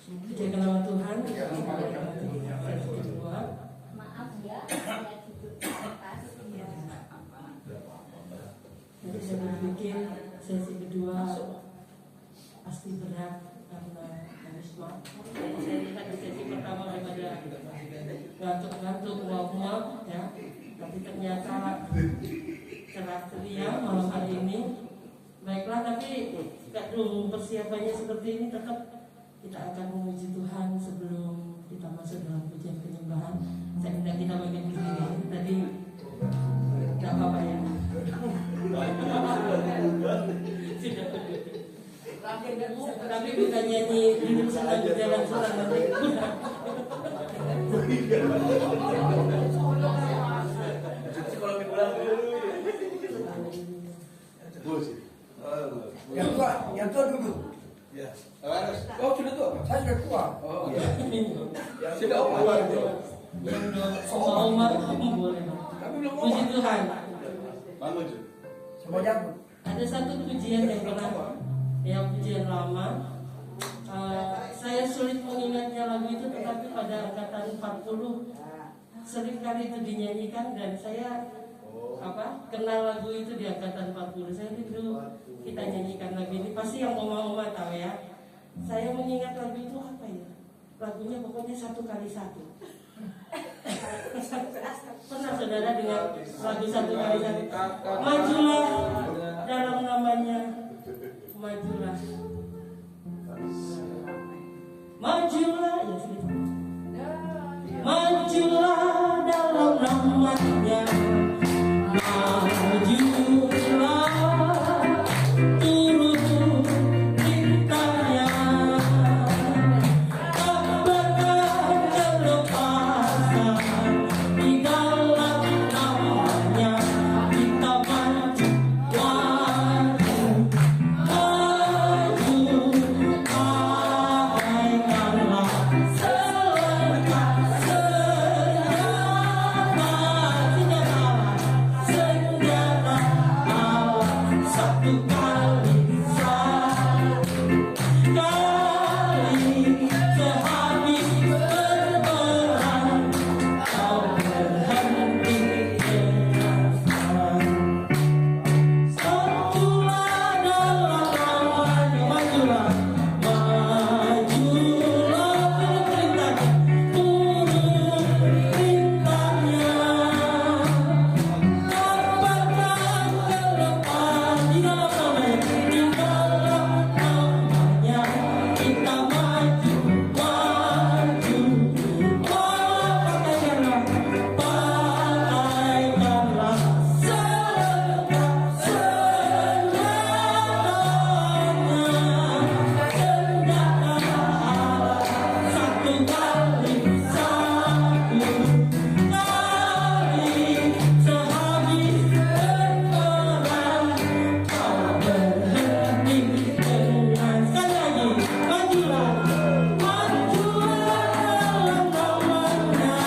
Puji nama Tuhan. Sesi kedua. Maaf ya, saya duduk di atas. Jadi saya berpikir sesi kedua pasti berat karena harus saya lihat di sesi pertama daripada ngantuk-ngantuk muak-muak ya, tapi ternyata cerah ceria malam hari ini. Baiklah, tapi kadung persiapannya seperti ini tetap kita akan memuji Tuhan sebelum kita masuk dalam pujian penyembahan. Saya minta kita bagian di sini tadi tidak apa-apa ya. Sudah. Tapi bukan nyanyi hidup senang di jalan surang nanti. Yang tua duduk. Ya. Oh sudah tua. Saya sudah tua. Oh iya. Sudah tua. Oma boleh. Tapi belum Puji Tuhan. Bangun. Semuanya. Ada satu pujian yang pernah, ya pujian lama. Saya sulit mengingatnya lagu itu, tetapi pada angkatan 40 seringkali itu dinyanyikan dan saya kenal lagu itu di angkatan 40. Saya rindu kita nyanyikan lagu ini. Pasti yang oma-oma tahu ya. Saya mengingat lagu itu apa ya? Lagunya pokoknya 1x1. Pernah saudara dengan lagu 1x1? Majulah dalam namanya, majulah, majulah ya sih. Majulah dalam namanya, majulah turut perintahnya, tak bakal terlepasan di dalam namanya. Kita maju, maju, maju, bagaikanlah selengkap senjata Allah, satu kali sehabis berperang kau berhenti dengan serang. Majulah dalam namanya, majulah, majulah perintahnya, turut perintahnya, tak bakal terlepas di dalam namanya, di dalam namanya. Kita maju, maju, bagaikanlah, bagaikanlah selengkap senjatanya, senjata Allah, satu kali sehabis berperang kau berhenti dengan sekali lagi. Majulah, majulah dalam namanya,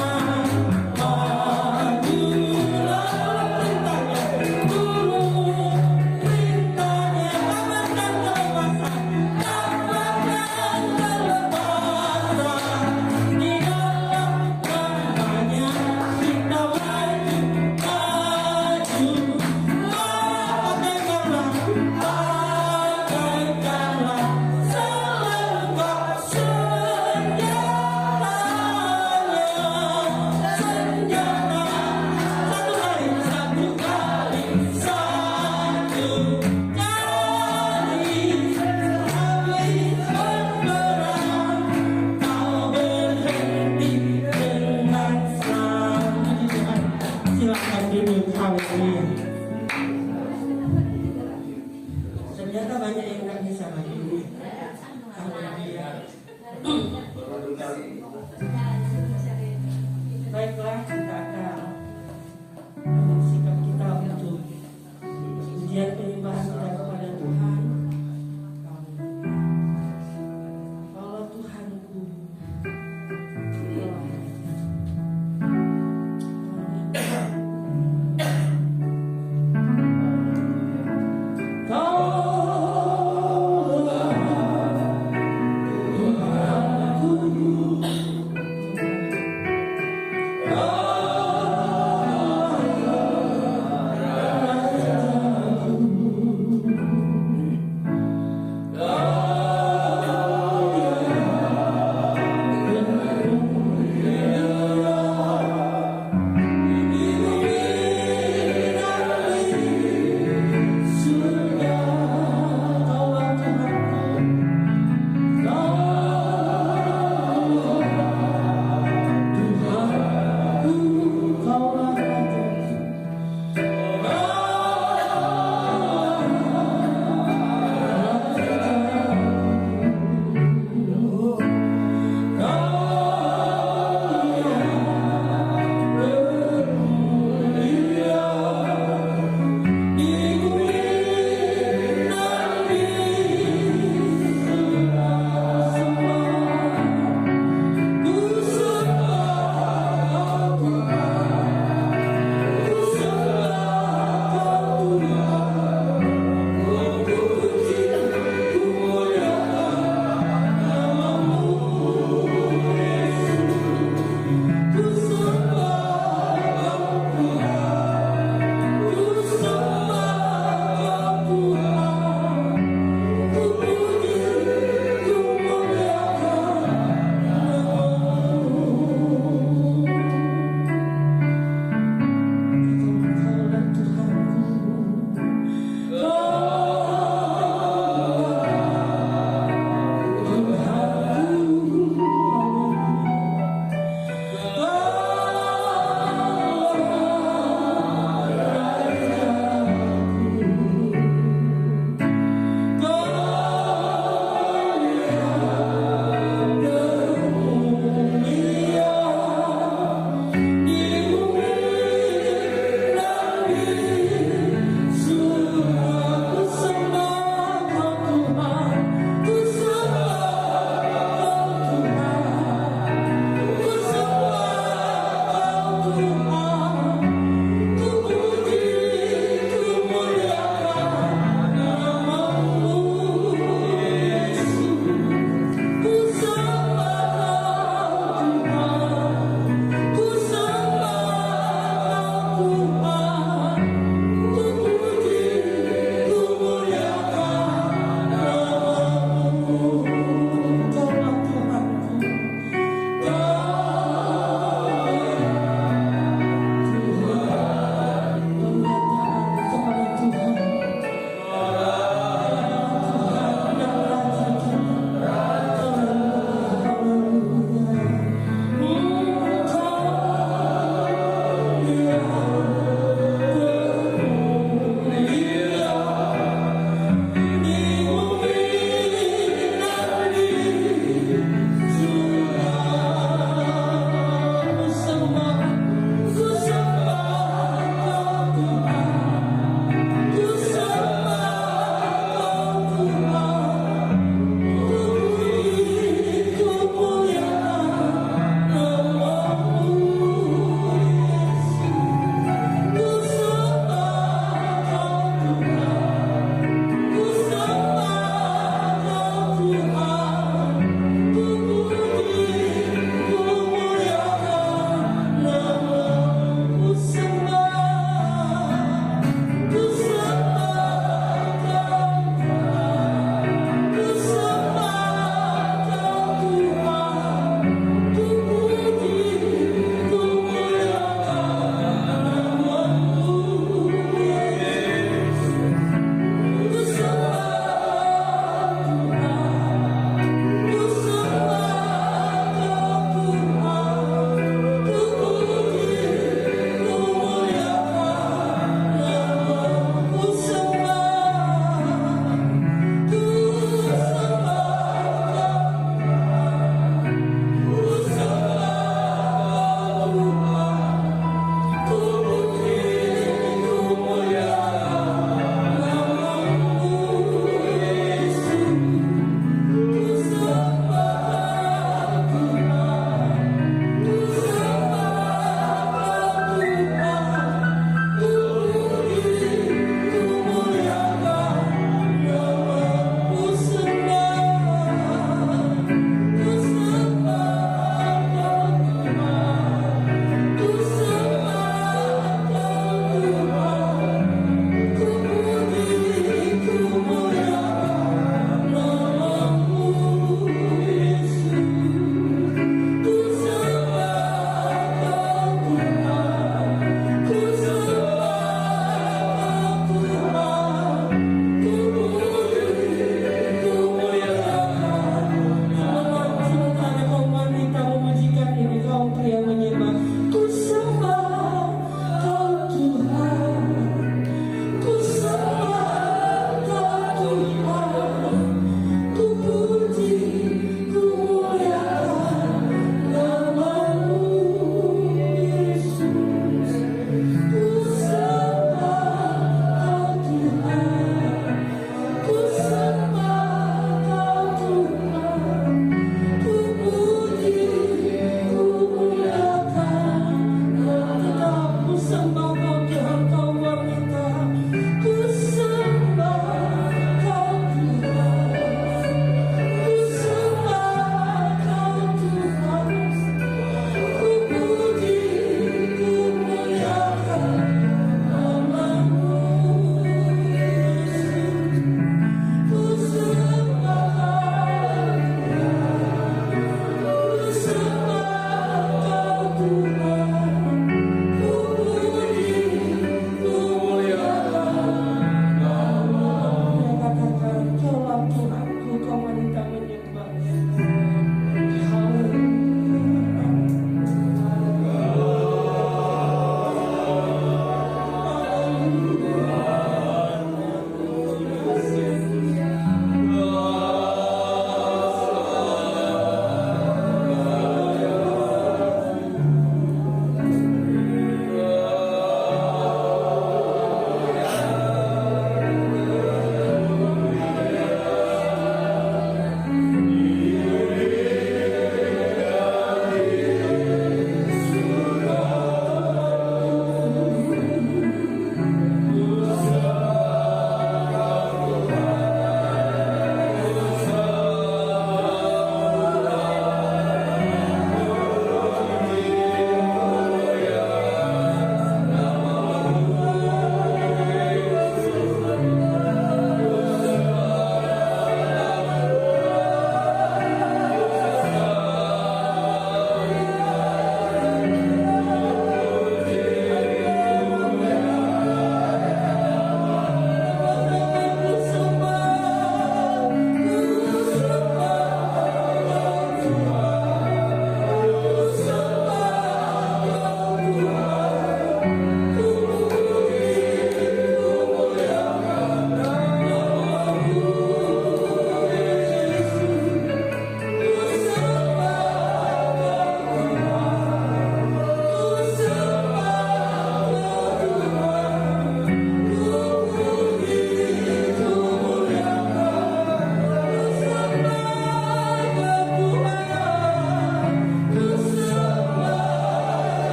majulah perintahnya, turut perintahnya, tak bakal terlepasan, tak bakal terlepasan di dalam namanya. Kita maju, maju, bagaikanlah, bagaikanlah selengkap senjatanya, senjata satu kali habis berperang kau berhenti dengan serang. Puji Tuhan. Silakan duduk. Haleluya. Ternyata banyak yang nggak bisa lagi. Haleluya. Baiklah, kita akan sikap kita untuk ujian penyembahan kita kepada Tuhan. Allah Tuhanku, kau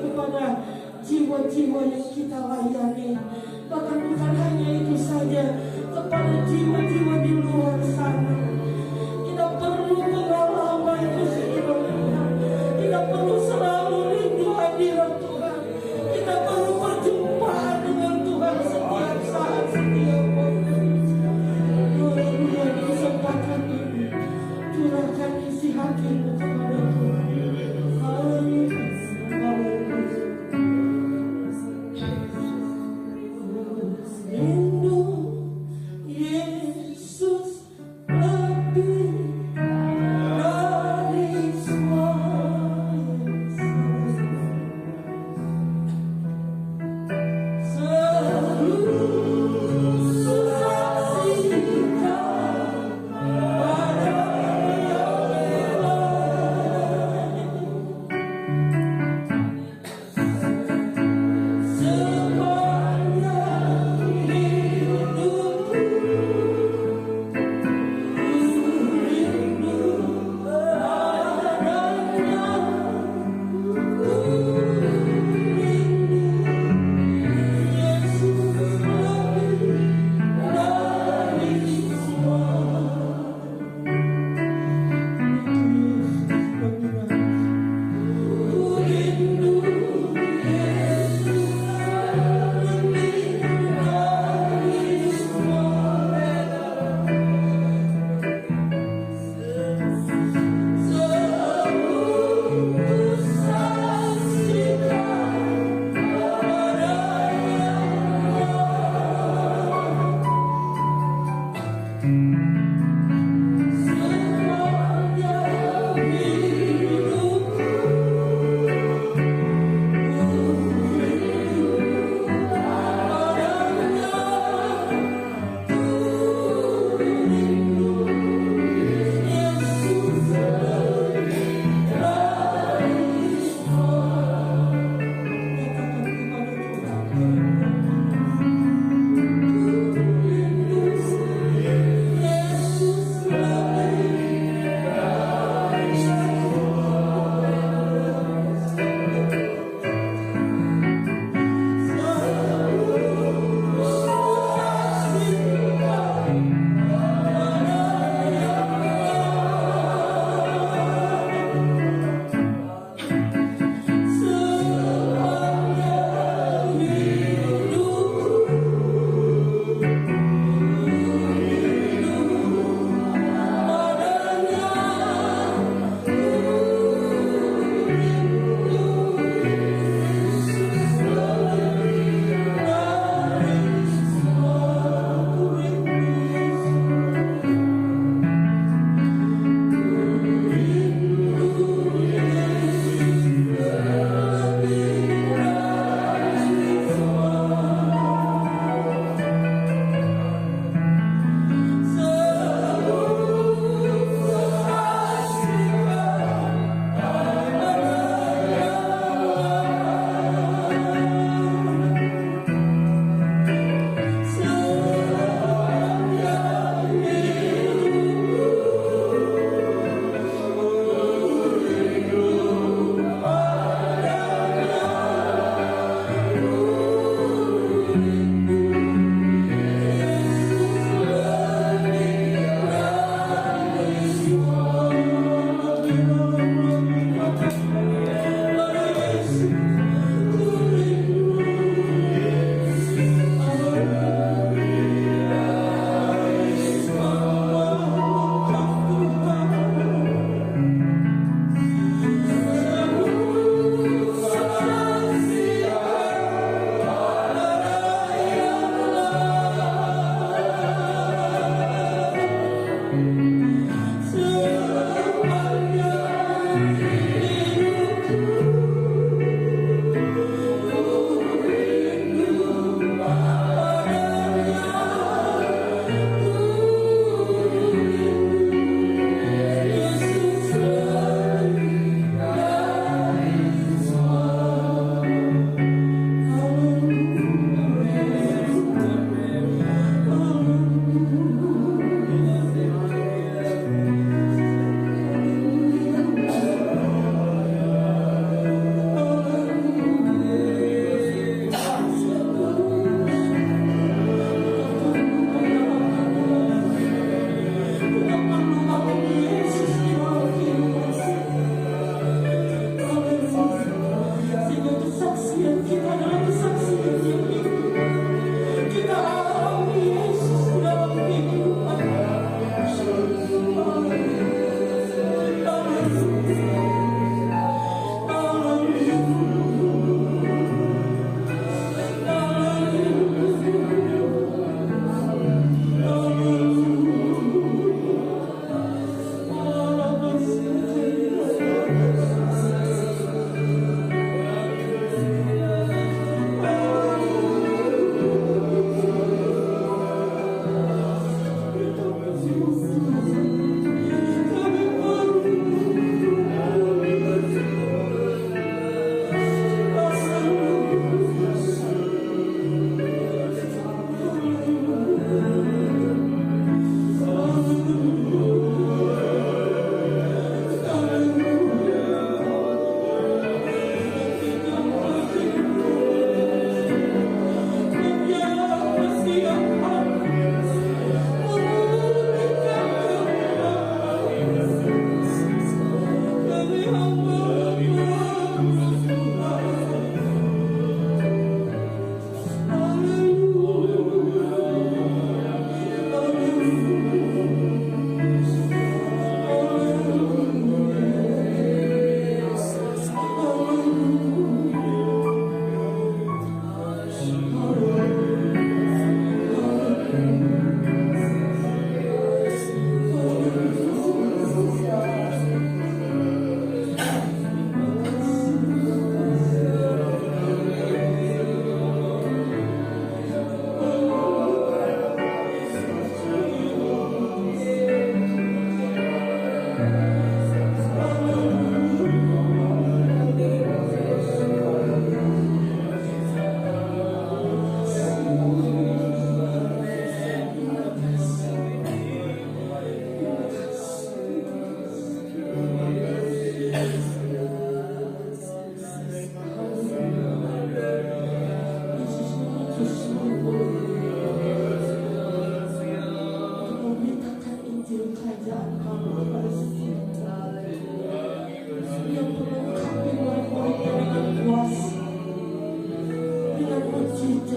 kepada jiwa-jiwa yang kita layani. Bahkan bukan hanya itu saja, kepada jiwa-jiwa di luar sana. Kita perlu pengalaman kehidupan. Kita perlu selalu rindu hadirat Tuhan. Kita perlu perjumpaan dengan Tuhan setiap saat, setiap waktu. Haleluya, di kesempatan ini curahkan isi hatimu kepada Tuhan. Haleluya, haleluya. Rindu Yesus lebih dari semuanya. Seluruh saksikan pada yang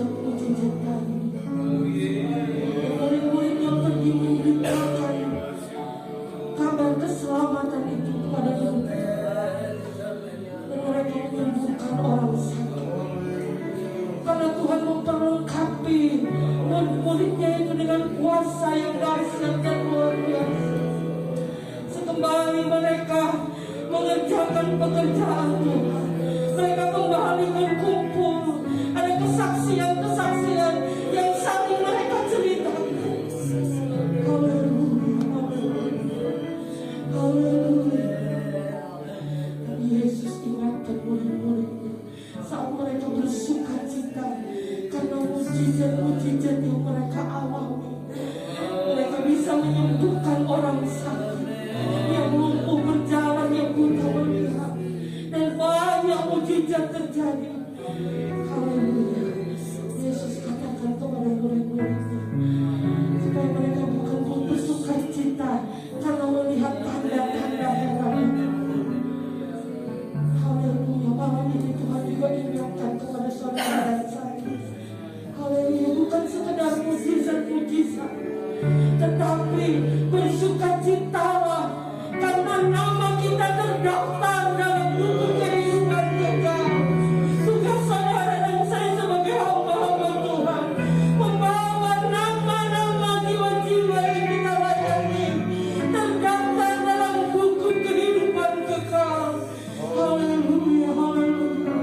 mujizat tadi. Murid-murid yang pergi memberitakan kabar keselamatan itu kepada mereka. Dan mereka menyembuhkan orang sakit. Karena Tuhan memperlengkapi murid-muridnya itu dengan kuasa yang dahsyat dan luar biasa. Sekembali mereka mengerjakan pekerjaan Tuhan, mereka kembali berkumpul. Ada kesaksian-kesaksian yang saling mereka ceritakan. Haleluya. Dan Yesus ingatkan murid-muridnya saat mereka bersuka cita karena mujizat-mujizat yang mereka alami. Mereka bisa menyembuhkan orang sakit, yang lumpuh berjalan, yang buta melihat, dan banyak mujizat terjadi. Haleluya. Yesus katakan kepada murid-muridnya supaya mereka bukan bersuka cita karena melihat tanda-tanda heran. Haleluya. Malam ini Tuhan juga ingatkan kepada saudara dan saya. Haleluya. Bukan sekedar mujizat-mujizat, tetapi bersukacitalah karena nama kita terdaftar dalam buku kehidupan kekal. Tugas saudara dan saya sebagai hamba-hamba Tuhan membawa nama-nama jiwa-jiwa yang kita layani terdaftar dalam buku kehidupan kekal. Haleluya, haleluya.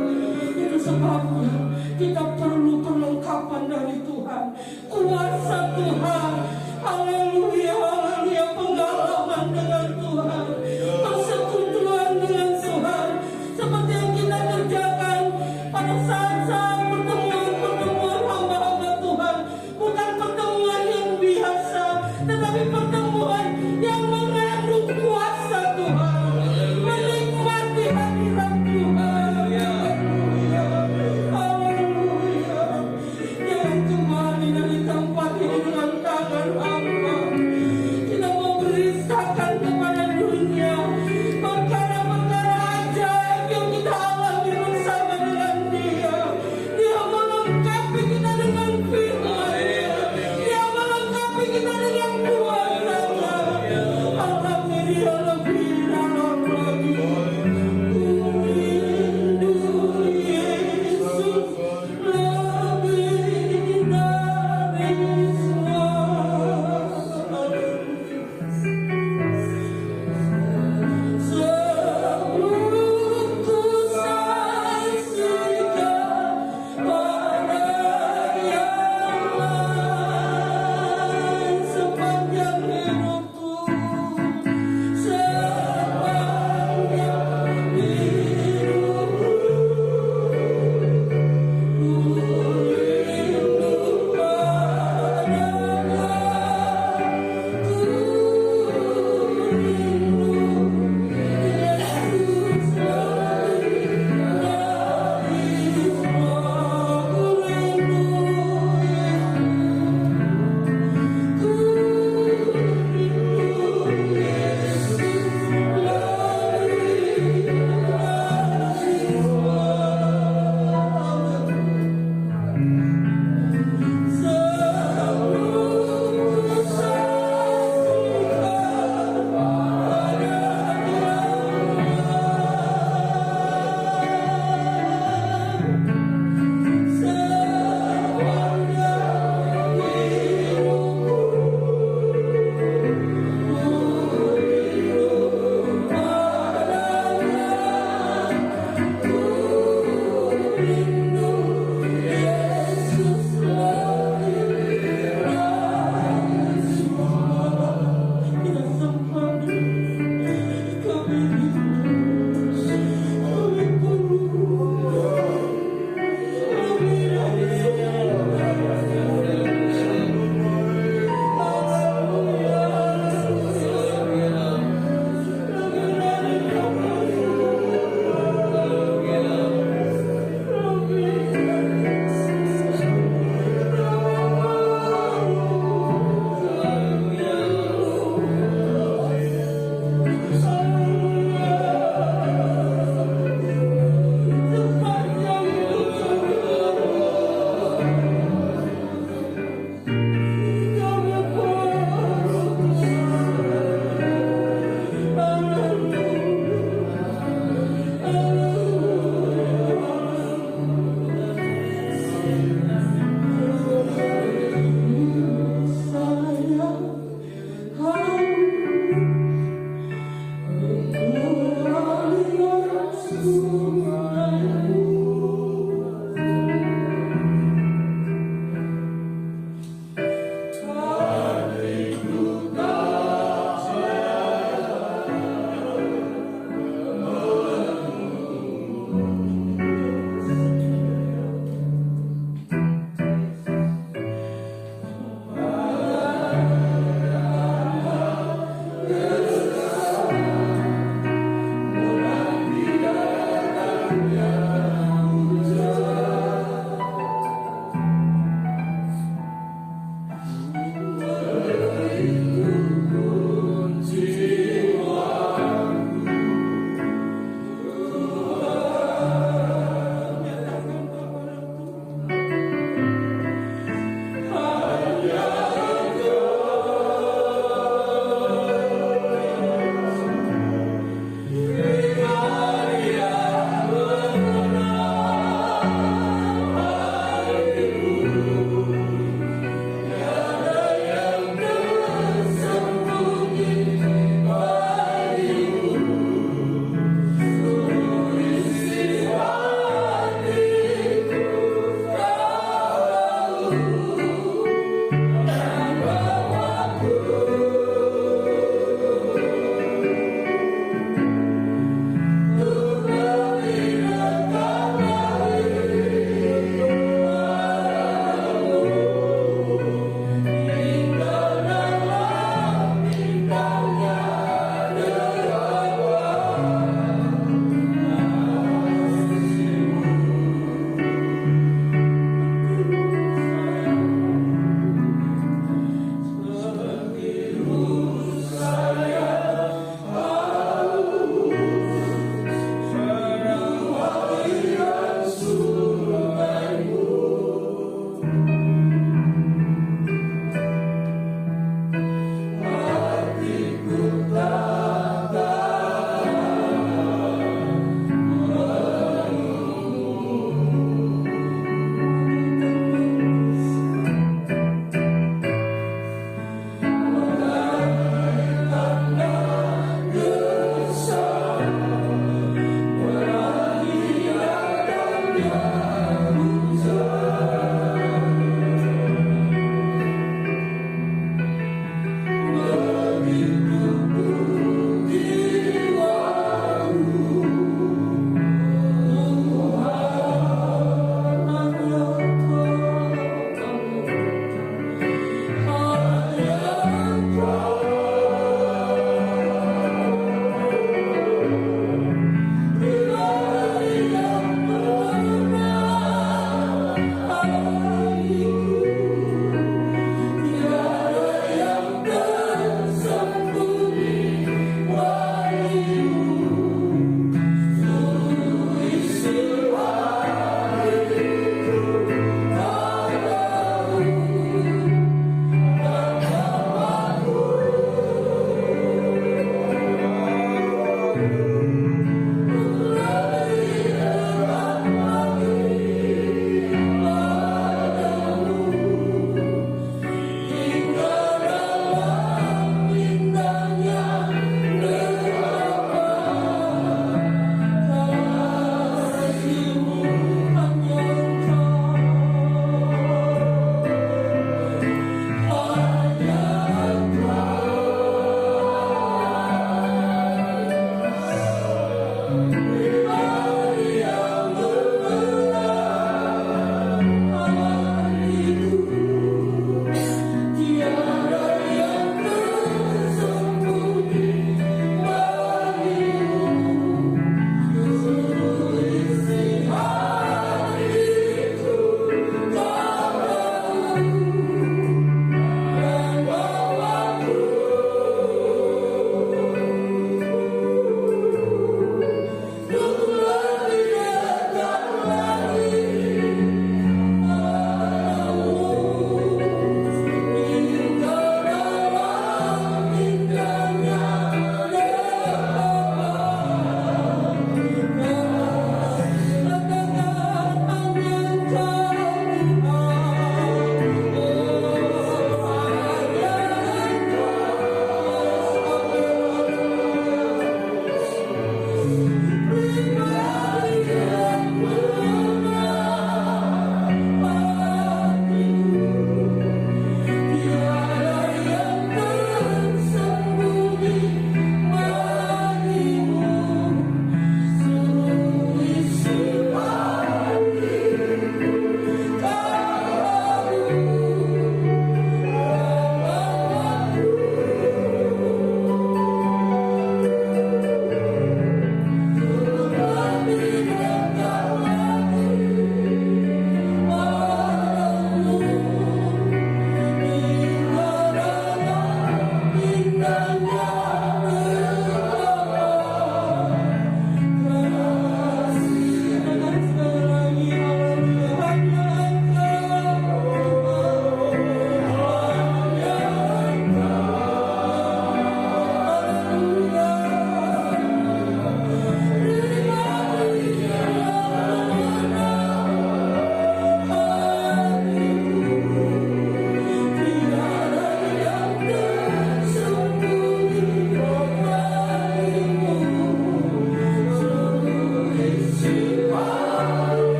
Itu sebabnya kita perlu perlengkapan dari Tuhan, kuasa Tuhan. Haleluya, haleluya. Pengalaman dengan Tuhan, persekutuan dengan Tuhan,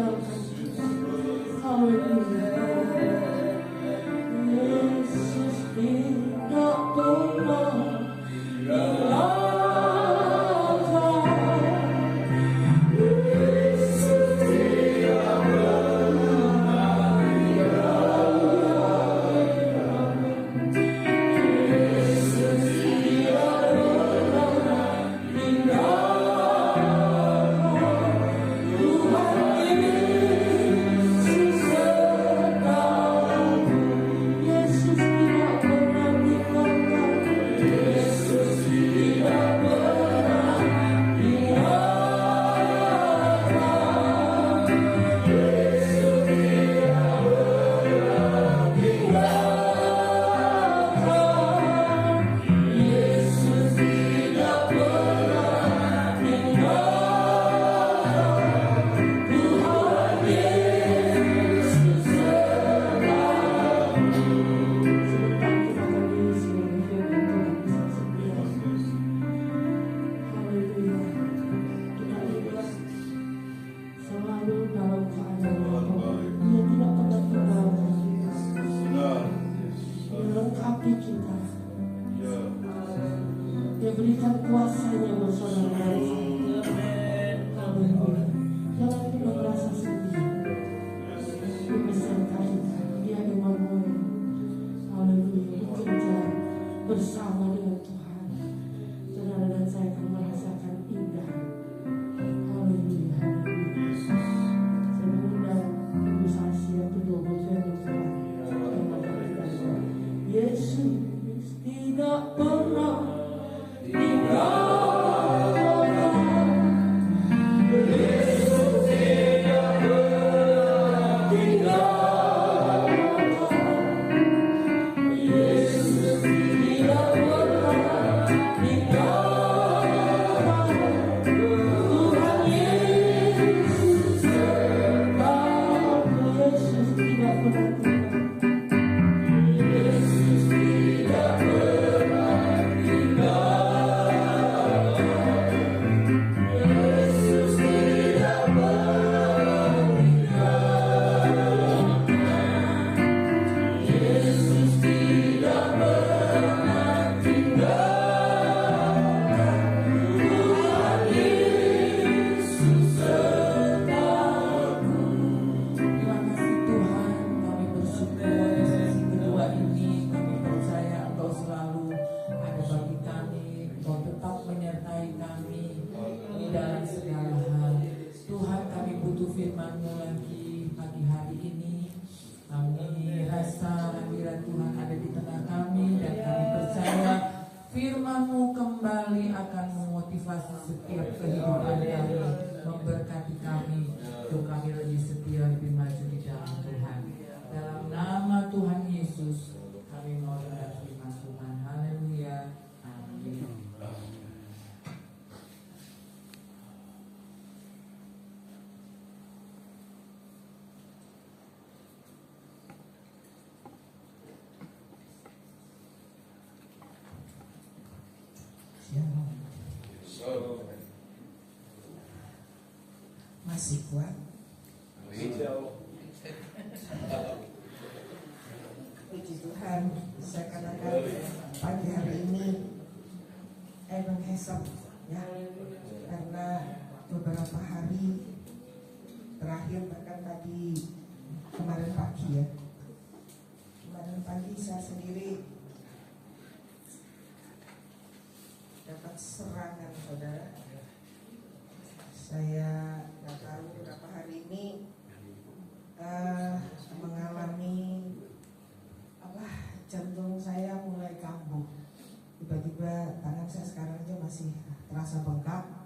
meninggalkan kita. Haleluya. Yesus tidak pernah meninggalkan. Dia berikan kuasanya buat saudara. Haleluya. Jangan pernah merasa sendiri. Dia beserta kita. Dia Emmanuel. Haleluya. Bekerja bersama dengan Tuhan. Saudara dan saya akan merasakan indah. Haleluya. Haleluya. Saya mengundang Ibu Sasya pendoa firman Tuhan. Yesus tidak pernah firman-Mu lagi pagi hari ini. Kami rasa hadirat Tuhan ada di tengah kami dan kami percaya firman-Mu kembali akan memotivasi setiap kehidupan kami, memberkati kami untuk kami lebih setia, lebih maju di dalam Tuhan. Dalam nama Tuhan Yesus kami mohon firman Tuhan. Haleluya. Amin. Masih kuat? Puji Tuhan, saya katakan pagi hari ini menghesap ya, karena beberapa hari terakhir, bahkan tadi kemarin pagi ya, kemarin pagi saya sendiri dapat serangan, saudara. Saya nggak tahu berapa hari ini mengalami jantung saya mulai kambuh. Tiba-tiba tangan saya sekarang aja masih terasa bengkak.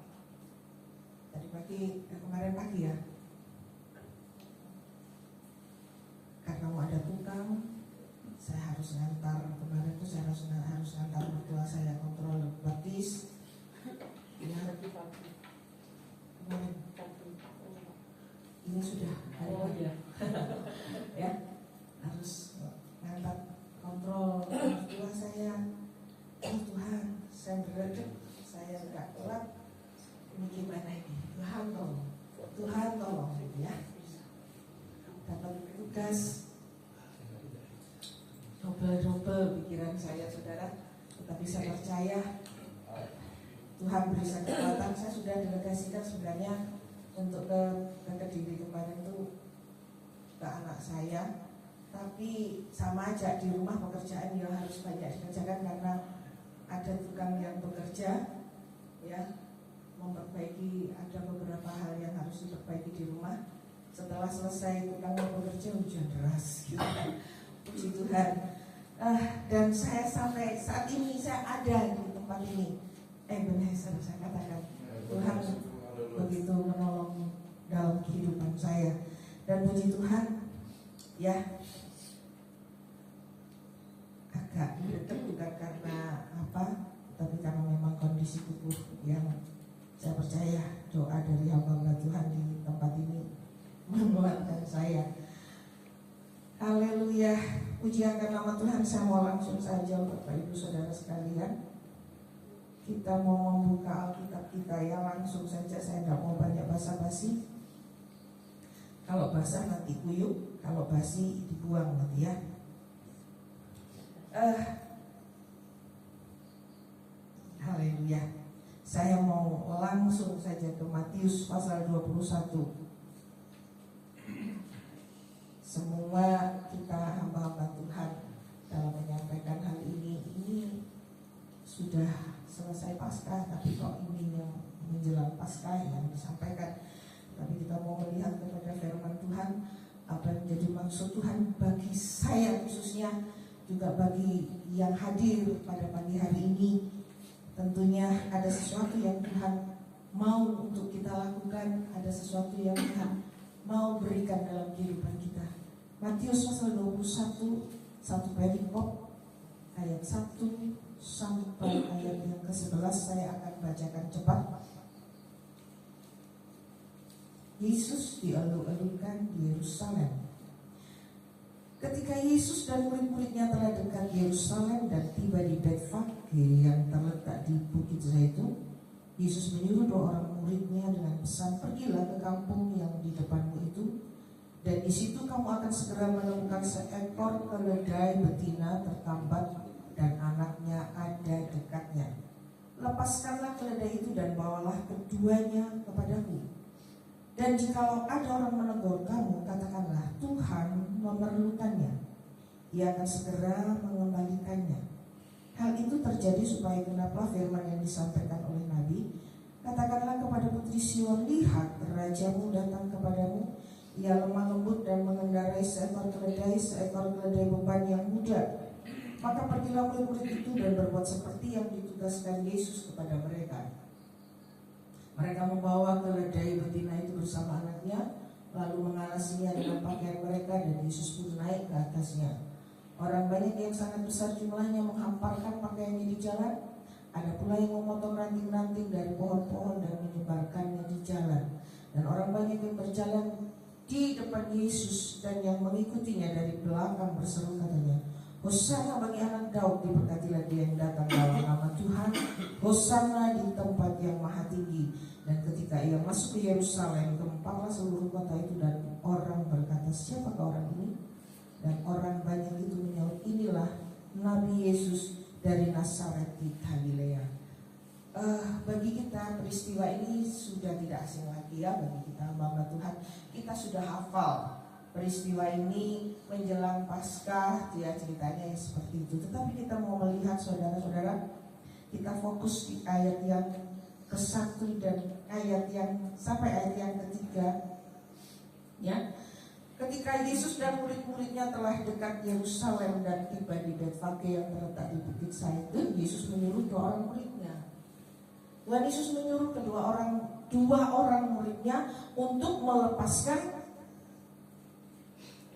Tadi pagi, kemarin pagi ya, karena mau ada tukang, saya harus ngantar. Kemarin tuh saya harus ngantar mertua saya kontrol betis. Ini sudah ya, harus ngantar kontrol mertua saya. Oh Tuhan, saya beredek, saya nggak kuat. Ini gimana ini? Tuhan tolong, Tuhan tolong, ya. tugas double pikiran saya saudara, tetapi saya percaya Tuhan beri saya kekuatan. Saya sudah delegasikan sebenarnya untuk ke Kediri kemarin itu ke anak saya, tapi sama aja di rumah pekerjaan yang harus banyak dikerjakan karena ada tukang yang bekerja ya, memperbaiki, ada beberapa hal yang harus diperbaiki di rumah. Setelah selesai tukang yang bekerja, hujan deras gitu kan. Puji Tuhan. Dan saya sampai saat ini saya ada di tempat ini. Ebenezer, saya katakan Tuhan begitu menolong dalam kehidupan saya. Dan puji Tuhan ya, agak dekat bukan karena apa, tapi karena memang kondisi tubuh yang saya percaya doa dari hamba Tuhan di tempat ini menguatkan saya. Haleluya, puji akan nama Tuhan. Saya mau langsung saja Bapak Ibu Saudara sekalian, kita mau membuka Alkitab kita ya, langsung saja. Saya tidak mau banyak basa-basi. Kalau basah nanti kuyup, kalau basi dibuang nanti ya. Haleluya. Saya mau langsung saja ke Matius pasal 21. Semua kita hamba-hamba Tuhan dalam menyampaikan hal ini sudah selesai Paskah, tapi kok ini yang menjelang Paskah yang disampaikan. Tapi kita mau melihat kepada firman Tuhan, apa yang menjadi maksud Tuhan bagi saya khususnya, juga bagi yang hadir pada pagi hari ini. Tentunya ada sesuatu yang Tuhan mau untuk kita lakukan, ada sesuatu yang Tuhan mau berikan dalam kehidupan kita. Matius pasal 21, satu perikop ayat 1 sampai ayat yang ke-11 saya akan bacakan cepat. Yesus dielu-elukan di Yerusalem. Ketika Yesus dan murid-muridnya telah dekat Yerusalem dan tiba di Betfage yang terletak di Bukit Zaitun, Yesus menyuruh 2 orang muridnya dengan pesan, pergilah ke kampung yang di depanmu itu, dan di situ kamu akan segera menemukan seekor keledai betina tertambat dan anaknya ada dekatnya. Lepaskanlah keledai itu dan bawalah keduanya kepadaku. Dan jikalau ada orang menegur kamu, katakanlah Tuhan memerlukannya. Ia akan segera mengembalikannya. Hal itu terjadi supaya genaplah firman yang disampaikan oleh Nabi. Katakanlah kepada putri Sion, lihat rajamu datang kepadamu. Ia lemah lembut dan mengendarai seekor keledai beban yang muda. Maka pergilah murid-murid itu dan berbuat seperti yang ditugaskan Yesus kepada mereka. Mereka membawa keledai betina itu bersama anaknya, lalu mengalasinya dengan pakaian mereka, dan Yesus pun naik ke atasnya. Orang banyak yang sangat besar jumlahnya menghamparkan pakaiannya di jalan. Ada pula yang memotong ranting-ranting dari pohon-pohon dan menyebarkannya di jalan. Dan orang banyak yang berjalan di depan Yesus dan yang mengikutinya dari belakang berseru katanya, Hosana bagi anak Daud, diberkatilah dia yang datang dalam nama Tuhan, Hosana di tempat yang maha tinggi. Dan ketika ia masuk ke Yerusalem, gemparlah seluruh kota itu, dan orang berkata, siapakah orang ini? Dan orang banyak itu menyaut, inilah Nabi Yesus dari Nazaret di Galilea. Bagi kita peristiwa ini sudah tidak asing lagi ya, bagi kita hamba Tuhan. Kita sudah hafal peristiwa ini menjelang Paskah, ya ceritanya ya seperti itu. Tetapi kita mau melihat saudara-saudara, kita fokus di ayat yang ke-1 dan ayat yang sampai ayat yang ke-3 ya. Ketika Yesus dan murid-muridnya telah dekat Yerusalem dan tiba di Betfage yang terletak di Bukit Zaitun, Yesus menyuruh 2 orang muridnya. Tuhan Yesus menyuruh dua orang muridnya untuk melepaskan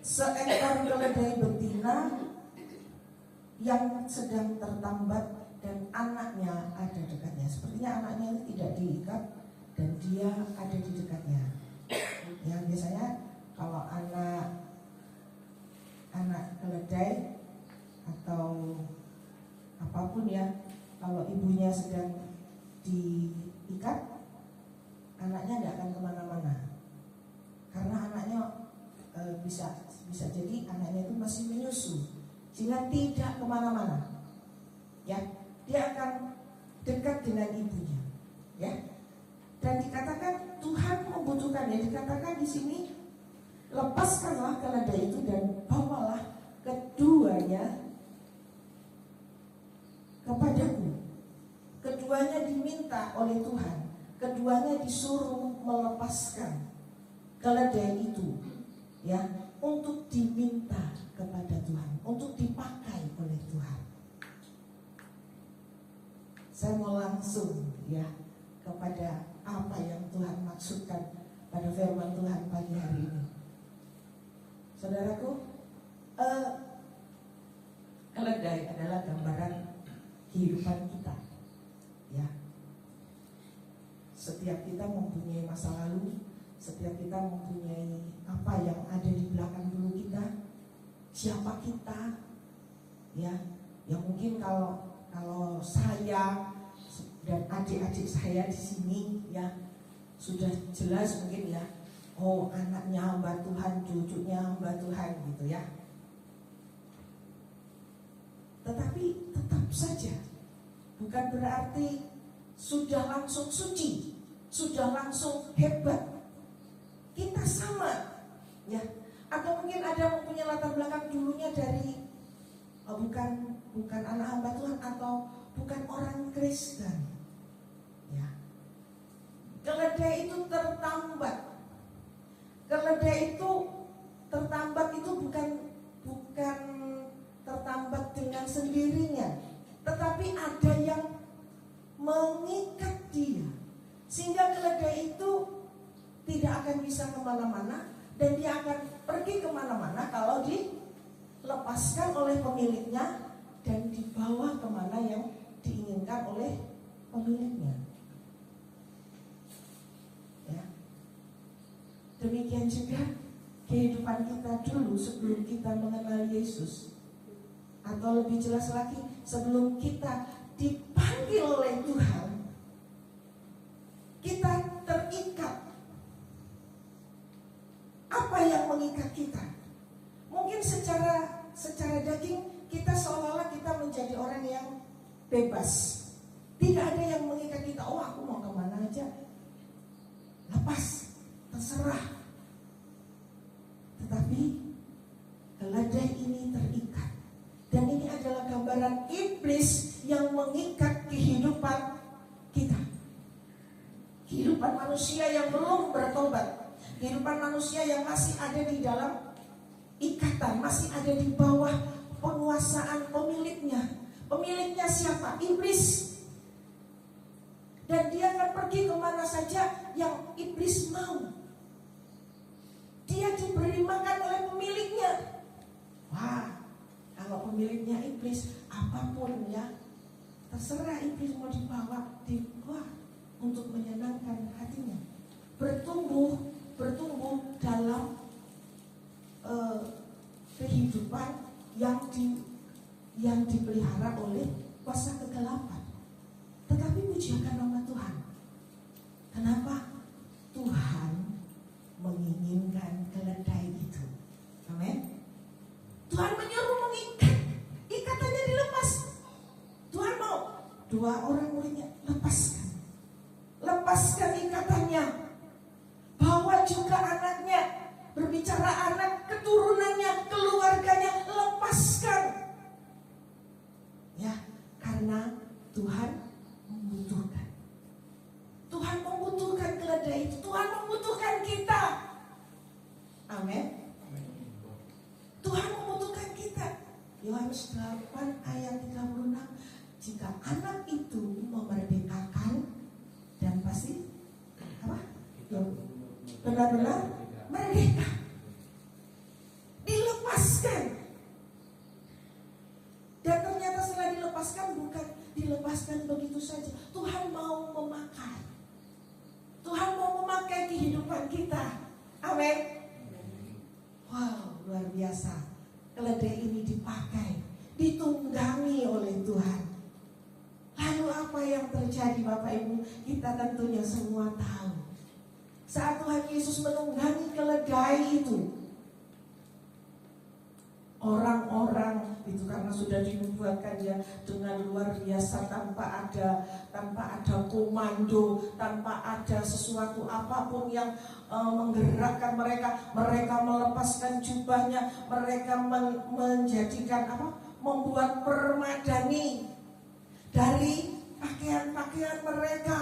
seekor keledai betina yang sedang tertambat dan anaknya ada dekatnya. Sepertinya anaknya itu tidak diikat dan dia ada di dekatnya. Yang biasanya kalau anak keledai atau apapun ya, kalau ibunya sedang diikat, anaknya tidak akan kemana-mana karena anaknya bisa bisa jadi anaknya itu masih menyusu, sehingga tidak kemana-mana. Ya, dia akan dekat dengan ibunya. Ya, dan dikatakan Tuhan membutuhkan, ya dikatakan di sini, lepaskanlah keledai itu dan bawalah keduanya kepadaku. Keduanya diminta oleh Tuhan, keduanya disuruh melepaskan keledai itu, ya, untuk diminta kepada Tuhan, untuk dipakai oleh Tuhan. Saya mau langsung ya kepada apa yang Tuhan maksudkan pada firman Tuhan pagi hari ini. Saudaraku, keledai adalah gambaran kehidupan kita. Ya, setiap kita mempunyai masa lalu, setiap kita mempunyai apa yang ada di belakang dulu kita, siapa kita, ya. Yang mungkin kalau saya dan adik-adik saya di sini, ya, sudah jelas mungkin ya, oh anaknya hamba Tuhan, cucunya hamba Tuhan gitu ya. Tetapi tetap saja bukan berarti sudah langsung suci, sudah langsung hebat. Kita sama, ya. Atau mungkin ada mempunyai latar belakang dulunya dari bukan anak hamba Tuhan atau bukan orang Kristen. Ya. Keledai itu tertambat. Keledai itu tertambat itu bukan tertambat dengan sendirinya, tetapi ada yang mengikat dia, sehingga keledai itu tidak akan bisa kemana-mana, dan dia akan pergi kemana-mana kalau dilepaskan oleh pemiliknya dan dibawa kemana yang diinginkan oleh pemiliknya. Ya. Demikian juga kehidupan kita dulu sebelum kita mengenal Yesus, atau lebih jelas lagi sebelum kita dipanggil oleh Tuhan, kita terikat. Apa yang mengikat kita? Mungkin secara daging kita seolah-olah kita menjadi orang yang bebas. Tidak ada yang mengikat kita. Oh, aku mau kemana aja, lepas, terserah. Tetapi keledai ini terikat. Dan ini adalah gambaran iblis yang mengikat kehidupan kita. Kehidupan manusia yang belum bertobat, kehidupan manusia yang masih ada di dalam ikatan, masih ada di bawah penguasaan pemiliknya. Pemiliknya siapa? Iblis. Dan dia akan pergi kemana saja yang iblis mau. Dia diberi makan oleh pemiliknya. Wah, kalau pemiliknya iblis, apapun ya, terserah iblis mau dibawa untuk menyenangkan hatinya. Bertumbuh dalam kehidupan yang dipelihara oleh kuasa kegelapan. Tetapi pujikan nama Tuhan. Kenapa? Tuhan menginginkan keledai itu. Amin. Tuhan menyuruh mengikat, ikatannya dilepas. Tuhan mau dua orang muridnya lepaskan ikatannya, bawa juga anaknya, berbicara anak, keturunannya, keluarganya, lepaskan. Ya, karena Tuhan membutuhkan. Tuhan membutuhkan keledai itu. Tuhan membutuhkan kita. Amin. Tuhan membutuhkan kita. Yohanes 8 ayat 36. Jika anak itu memerdekakan, dan pasti apa? Benar-benar merdeka. Dilepaskan. Dan ternyata setelah dilepaskan, bukan dilepaskan begitu saja. Tuhan mau memakai. Tuhan mau memakai kehidupan kita. Amin. Wow, luar biasa. Keledai ini dipakai, ditunggangi oleh Tuhan. Lalu apa yang terjadi Bapak Ibu? Kita tentunya semua tahu. Saat Tuhan Yesus menunggangi keledai itu, orang-orang itu karena sudah dinubuatkan dia dengan luar biasa, tanpa ada komando, tanpa ada sesuatu apapun yang menggerakkan mereka melepaskan jubahnya, mereka menjadikan membuat permadani dari pakaian-pakaian mereka.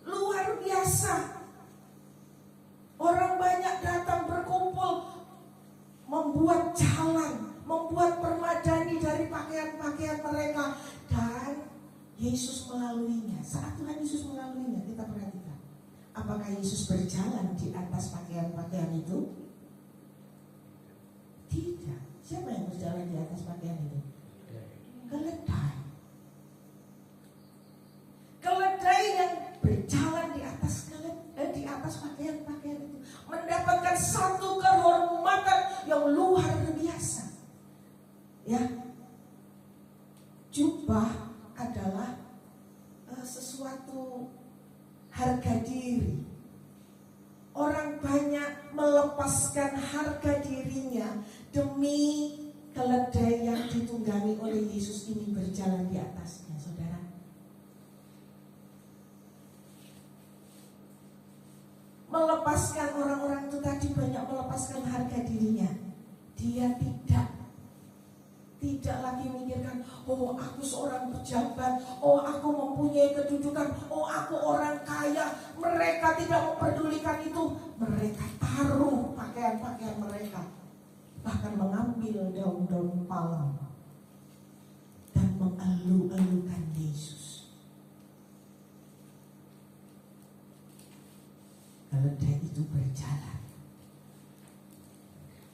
Luar biasa. Orang banyak datang berkumpul, membuat jalan, membuat permadani dari pakaian-pakaian mereka. Dan Yesus melaluinya. Saat Tuhan Yesus melaluinya, kita perhatikan, apakah Yesus berjalan di atas pakaian-pakaian itu? Tidak. Siapa yang berjalan di atas pakaian itu? Keledai. Keledai yang berjalan di atas pakaian-pakaian itu mendapatkan satu kehormatan yang luar biasa. Ya, jubah adalah sesuatu harga diri. Orang banyak melepaskan harga dirinya demi keledai yang ditunggangi oleh Yesus ini berjalan di atasnya, saudara. Melepaskan, orang-orang itu tadi banyak melepaskan harga dirinya. Dia tidak lagi memikirkan, oh aku seorang pejabat, oh aku mempunyai kedudukan, oh aku orang kaya. Mereka tidak memperdulikan itu. Mereka taruh pakaian-pakaian mereka, bahkan mengambil daun-daun palem dan mengeluh-elukan Yesus. Keledai itu berjalan.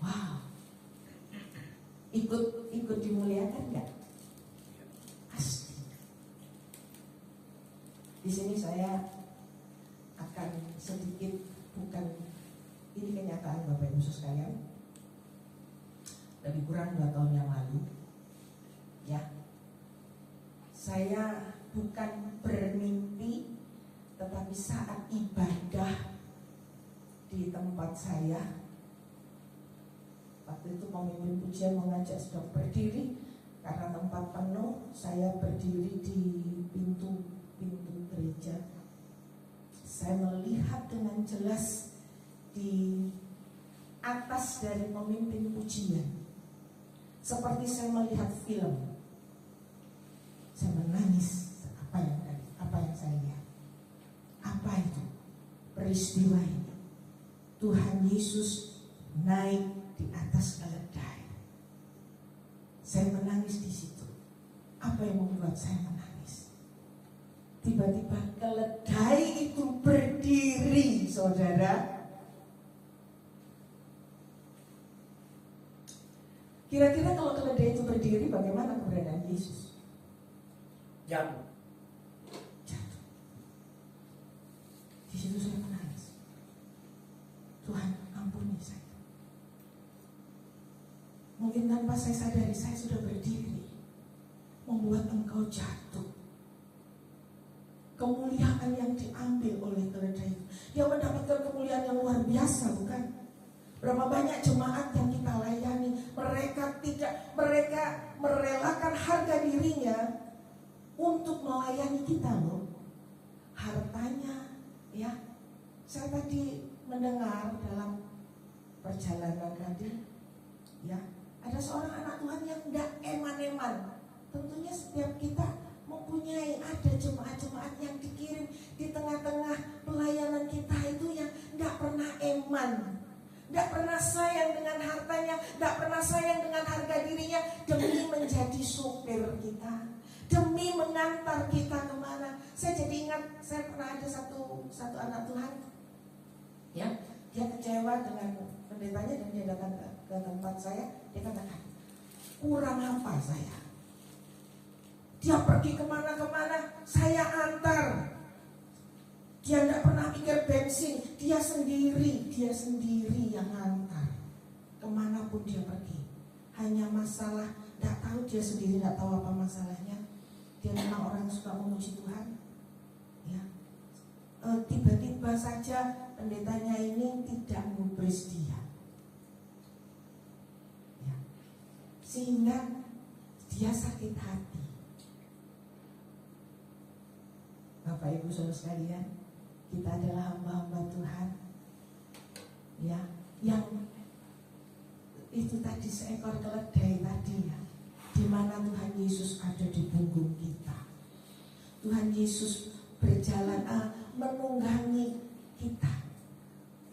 Wow. Ikut dimuliakan enggak? Pasti. Di sini saya akan sedikit, bukan ini kenyataan Bapak Ibu sekalian. Lebih kurang 2 tahun yang lalu, ya, saya bukan bermimpi, tetapi saat ibadah di tempat saya, waktu itu pemimpin pujian mengajak sedang berdiri karena tempat penuh. Saya berdiri di pintu gereja. Saya melihat dengan jelas di atas dari pemimpin pujian, seperti saya melihat film. Saya menangis. Apa yang saya lihat? Apa itu peristiwa ini? Tuhan Yesus naik di atas keledai. Saya menangis di situ. Apa yang membuat saya menangis? Tiba-tiba keledai itu berdiri, saudara. Kira-kira kalau keledai itu berdiri, bagaimana keberadaan Yesus? Jatuh. Di situ saya menangis. Tuhan, ampuni saya. Mungkin tanpa saya sadari, saya sudah berdiri, membuat engkau jatuh. Kemuliaan yang diambil oleh keledai itu, dia mendapatkan kemuliaan yang luar biasa, bukan? Berapa banyak jemaat yang kita layani, mereka merelakan harga dirinya untuk melayani kita loh. Hartanya, ya. Saya tadi mendengar dalam perjalanan tadi, ya, ada seorang anak Tuhan yang tidak eman-eman. Tentunya setiap kita mempunyai, ada jemaat-jemaat yang dikirim di tengah-tengah pelayanan kita itu yang tidak pernah eman, tidak pernah sayang dengan hartanya, tidak pernah sayang dengan harga dirinya, demi menjadi supir kita, demi mengantar kita kemana. Saya jadi ingat, saya pernah ada satu anak Tuhan, ya, dia kecewa dengan pendetanya dan dia datang ke tempat saya. Dia katakan, kurang apa saya? Dia pergi kemana-kemana, saya antar. Dia tidak pernah pikir bensin, dia sendiri yang antar. Kemanapun dia pergi, hanya masalah, tidak tahu dia sendiri, tidak tahu apa masalahnya. Dia memang orang yang suka memuji Tuhan, ya. Tiba-tiba saja pendetanya ini tidak memberi dia, ya. sehingga dia sakit hati. Bapak Ibu Saudara sekalian, kita adalah hamba-hamba Tuhan, ya, yang itu tadi seekor keledai tadi ya, di mana Tuhan Yesus ada di punggung kita. Tuhan Yesus berjalan menunggangi kita.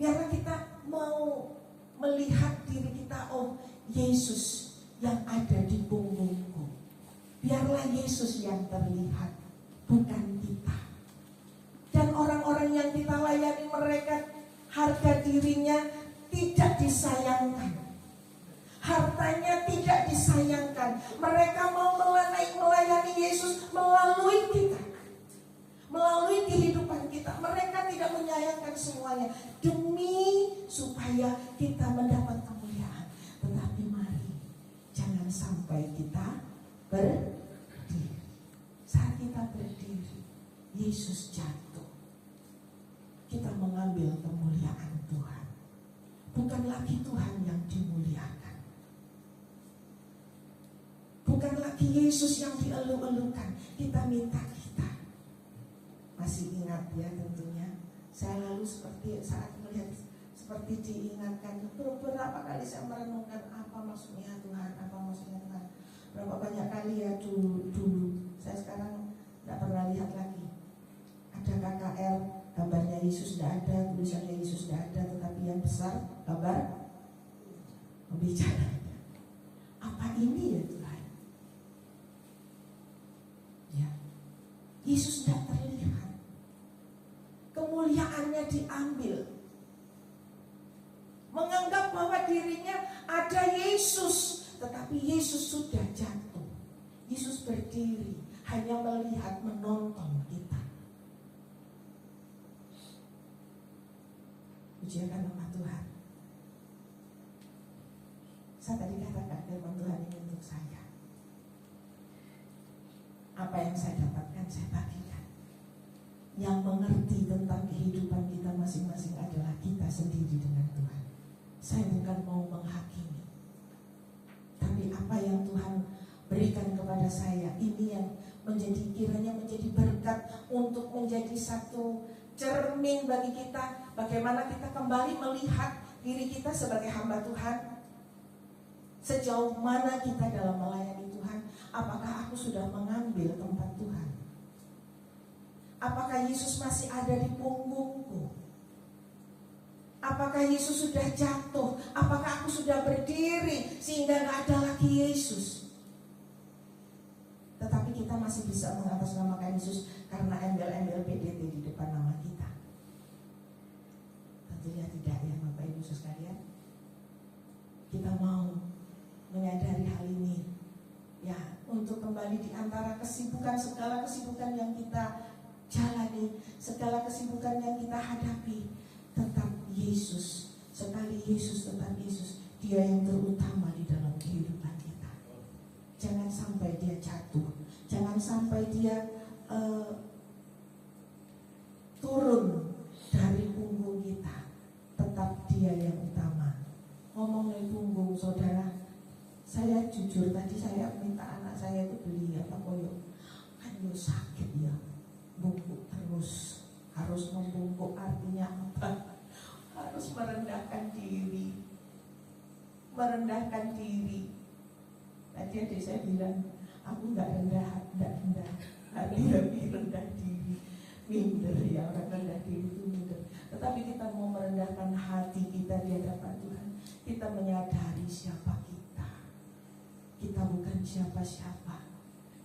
Biarlah kita mau melihat diri kita, oh Yesus yang ada di punggungku. Biarlah Yesus yang terlihat, bukan kita. Dan orang-orang yang kita layani, mereka harga dirinya tidak disayangkan, hartanya tidak disayangkan. Mereka mau melayani Yesus melalui kita, melalui kehidupan kita. Mereka tidak menyayangkan semuanya demi supaya kita mendapat kemuliaan. Tetapi mari jangan sampai kita berdiri. Saat kita berdiri, Yesus jatuh, kita mengambil kemuliaan Tuhan. Bukan lagi Tuhan yang dimuliakan, bukan lagi Yesus yang dielu-elukan. Kita minta kita. Masih ingat ya tentunya, saya lalu seperti saat melihat seperti diingatkan. Beberapa kali saya merenungkan apa maksudnya Tuhan, apa maksudnya Tuhan. Berapa banyak kali ya dulu. Saya sekarang tidak pernah lihat lagi. Ada KKR, gambarnya Yesus tidak ada, tulisannya Yesus tidak ada, tetapi yang besar gambar pembicaranya. Apa ini ya Tuhan? Ya, Yesus tidak terlihat, kemuliaannya diambil, menganggap bahwa dirinya ada Yesus, tetapi Yesus sudah jatuh. Yesus berdiri, hanya melihat, menonton kita. Pujikan nama Tuhan. Saya tadi katakan firman Tuhan ini untuk saya. Apa yang saya dapatkan saya bagikan. Yang mengerti tentang kehidupan kita masing-masing adalah kita sendiri dengan Tuhan. Saya bukan mau menghakimi, tapi apa yang Tuhan berikan kepada saya, ini yang kiranya menjadi berkat untuk menjadi satu cermin bagi kita. Bagaimana kita kembali melihat diri kita sebagai hamba Tuhan. Sejauh mana kita dalam melayani Tuhan. Apakah aku sudah mengambil tempat Tuhan? Apakah Yesus masih ada di punggungku? Apakah Yesus sudah jatuh? Apakah aku sudah berdiri sehingga gak ada lagi Yesus? Tetapi kita masih bisa mengatasnamakan Yesus karena embel-embel PDT di depan nama kita. Tentunya tidak ya Bapak Ibu sekalian. Kita mau menyadari hal ini ya, untuk kembali di antara kesibukan, segala kesibukan yang kita jalani, segala kesibukan yang kita hadapi, tetap Yesus. Sekali Yesus, tetap Yesus. Dia yang terutama di dalam kehidupan kita. Jangan sampai dia jatuh, jangan sampai dia turun dari punggung kita. Tetap dia yang utama. Ngomongin punggung saudara, saya jujur tadi saya minta anak saya itu beli koyo. Kan yo sakit ya, bungkuk terus. Harus membungkuk artinya apa? Harus merendahkan diri. Merendahkan diri. Tadi adik saya bilang, aku gak rendah, hati rendah diri. Minder ya, orang rendah diri itu minder. Tetapi kita mau merendahkan hati kita di hadapan Tuhan. Kita menyadari siapa kita. Kita bukan siapa-siapa.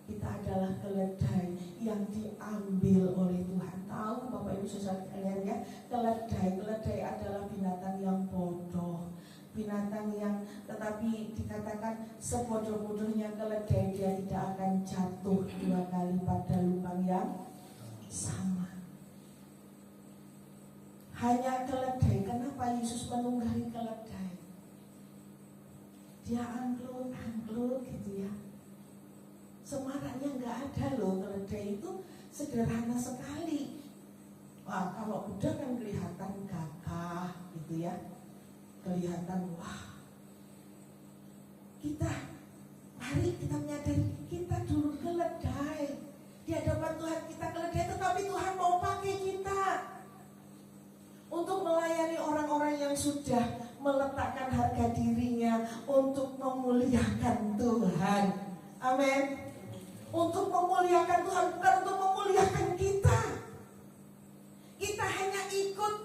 Kita adalah keledai yang diambil oleh Tuhan. Tahu Bapak Ibu sekalian ya, keledai adalah binatang yang bodoh. Binatang yang tetapi dikatakan sebodoh-bodohnya keledai, dia tidak akan jatuh 2 kali pada lubang yang sama. Hanya keledai. Kenapa Yesus menunggangi keledai? Dia angklung gitu ya. Semaraknya nggak ada loh. Keledai itu sederhana sekali. Wah, kalau kuda kan kelihatan gagah gitu ya, kelihatan wah. Kita untuk melayani orang-orang yang sudah meletakkan harga dirinya untuk memuliakan Tuhan. Amin. Untuk memuliakan Tuhan, bukan untuk memuliakan kita. Kita hanya ikut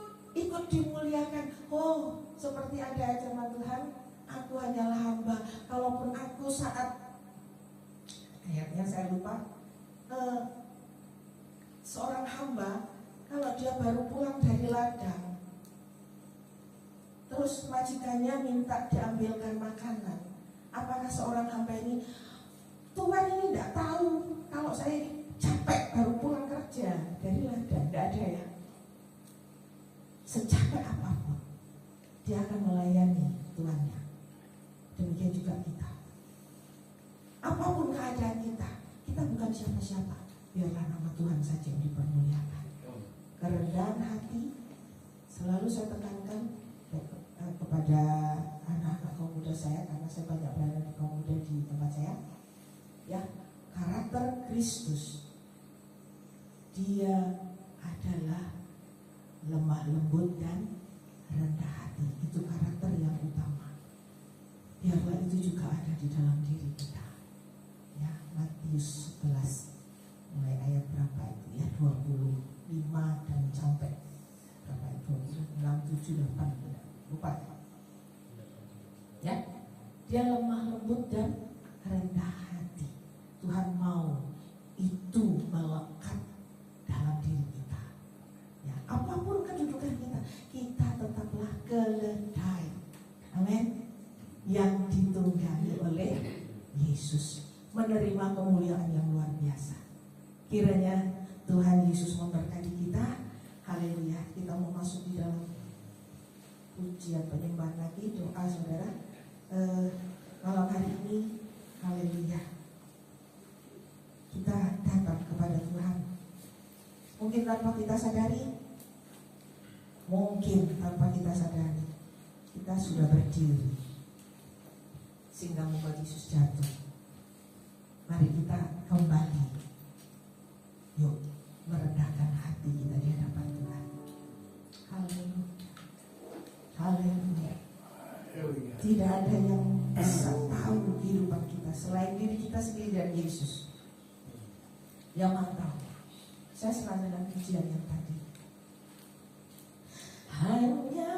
dimuliakan. Oh, seperti ada firman Tuhan, aku hanyalah hamba. Kalaupun aku saat, ayatnya saya lupa, seorang hamba, kalau dia baru pulang dari ladang, terus majikannya minta diambilkan makanan, apakah seorang hamba ini, Tuhan ini tidak tahu kalau saya capek baru pulang kerja dari ladang? Tidak ada ya. Secapek apapun dia akan melayani Tuhannya. Demikian juga kita. Apapun keadaan kita bukan siapa-siapa. Biarlah nama Tuhan saja yang dipermuliakan. Kerendahan hati selalu saya tekankan kepada anak-anak kaum muda saya, karena saya banyak berada di kaum muda di tempat saya. Ya, karakter Kristus, dia adalah lemah lembut dan rendah hati. Itu karakter yang utama. Biarlah itu juga ada di dalam diri kita. Ya, Matius 11 mulai ayat berapa itu ya, 25 dan sampai berapa itu, 6, 7, 8, lupa ya. Dia lemah lembut dan rendah hati. Tuhan mau itu melekat dalam diri kita. Ya, apapun kedudukan kita tetaplah keledai. Amin. Yang ditunggangi oleh Yesus, menerima kemuliaan yang luar biasa. Kiranya Tuhan Yesus memberkati kita. Haleluya. Kita mau masuk di dalam pujian penyembahan lagi, doa saudara. Malam hari ini, haleluya, kita datang kepada Tuhan. Mungkin tanpa kita sadari, kita sudah berdiri sehingga membuat Yesus jatuh. Mari kita kembali, yuk merendahkan hati kita di hadapan Tuhan. Haleluya, haleluya. Tidak ada yang bisa tahu kehidupan kita selain diri kita sendiri dan Yesus yang Maha tahu. Saya senang dengan pujian yang tadi. Hanya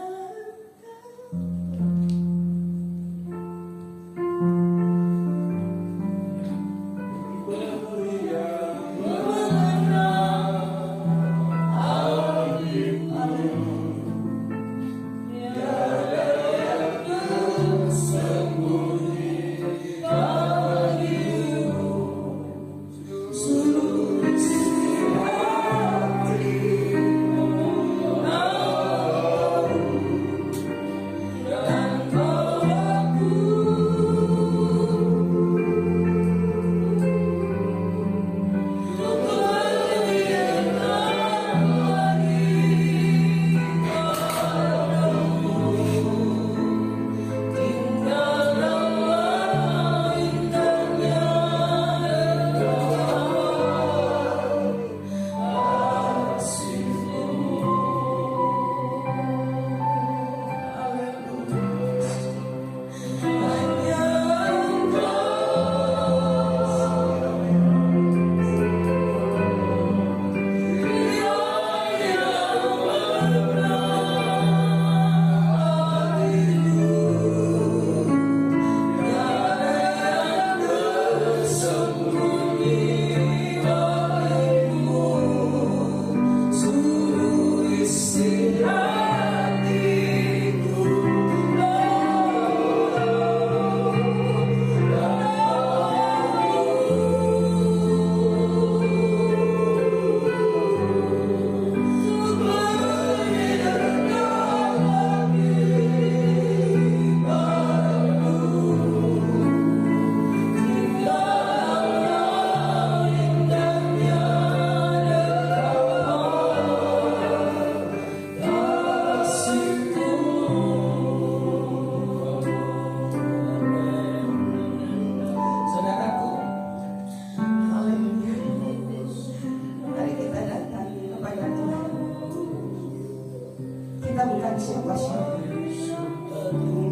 Kita bukan siapa-siapa.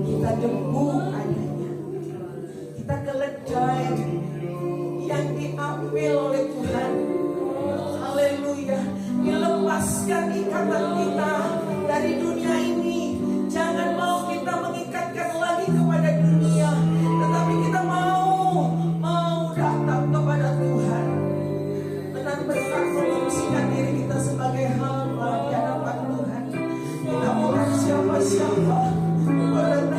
Kita debu adanya. Kita keledai yang diambil oleh Tuhan. Haleluya. Dilepaskan ikatan kita dari dunia ini. Jangan mau kita mengikatkan lagi kepada dunia, tetapi kita mau datang kepada Tuhan. Benar-benar mengungsikan diri kita sebagai hamba di hadapan Tuhan. Kita bukan siapa-siapa. Barang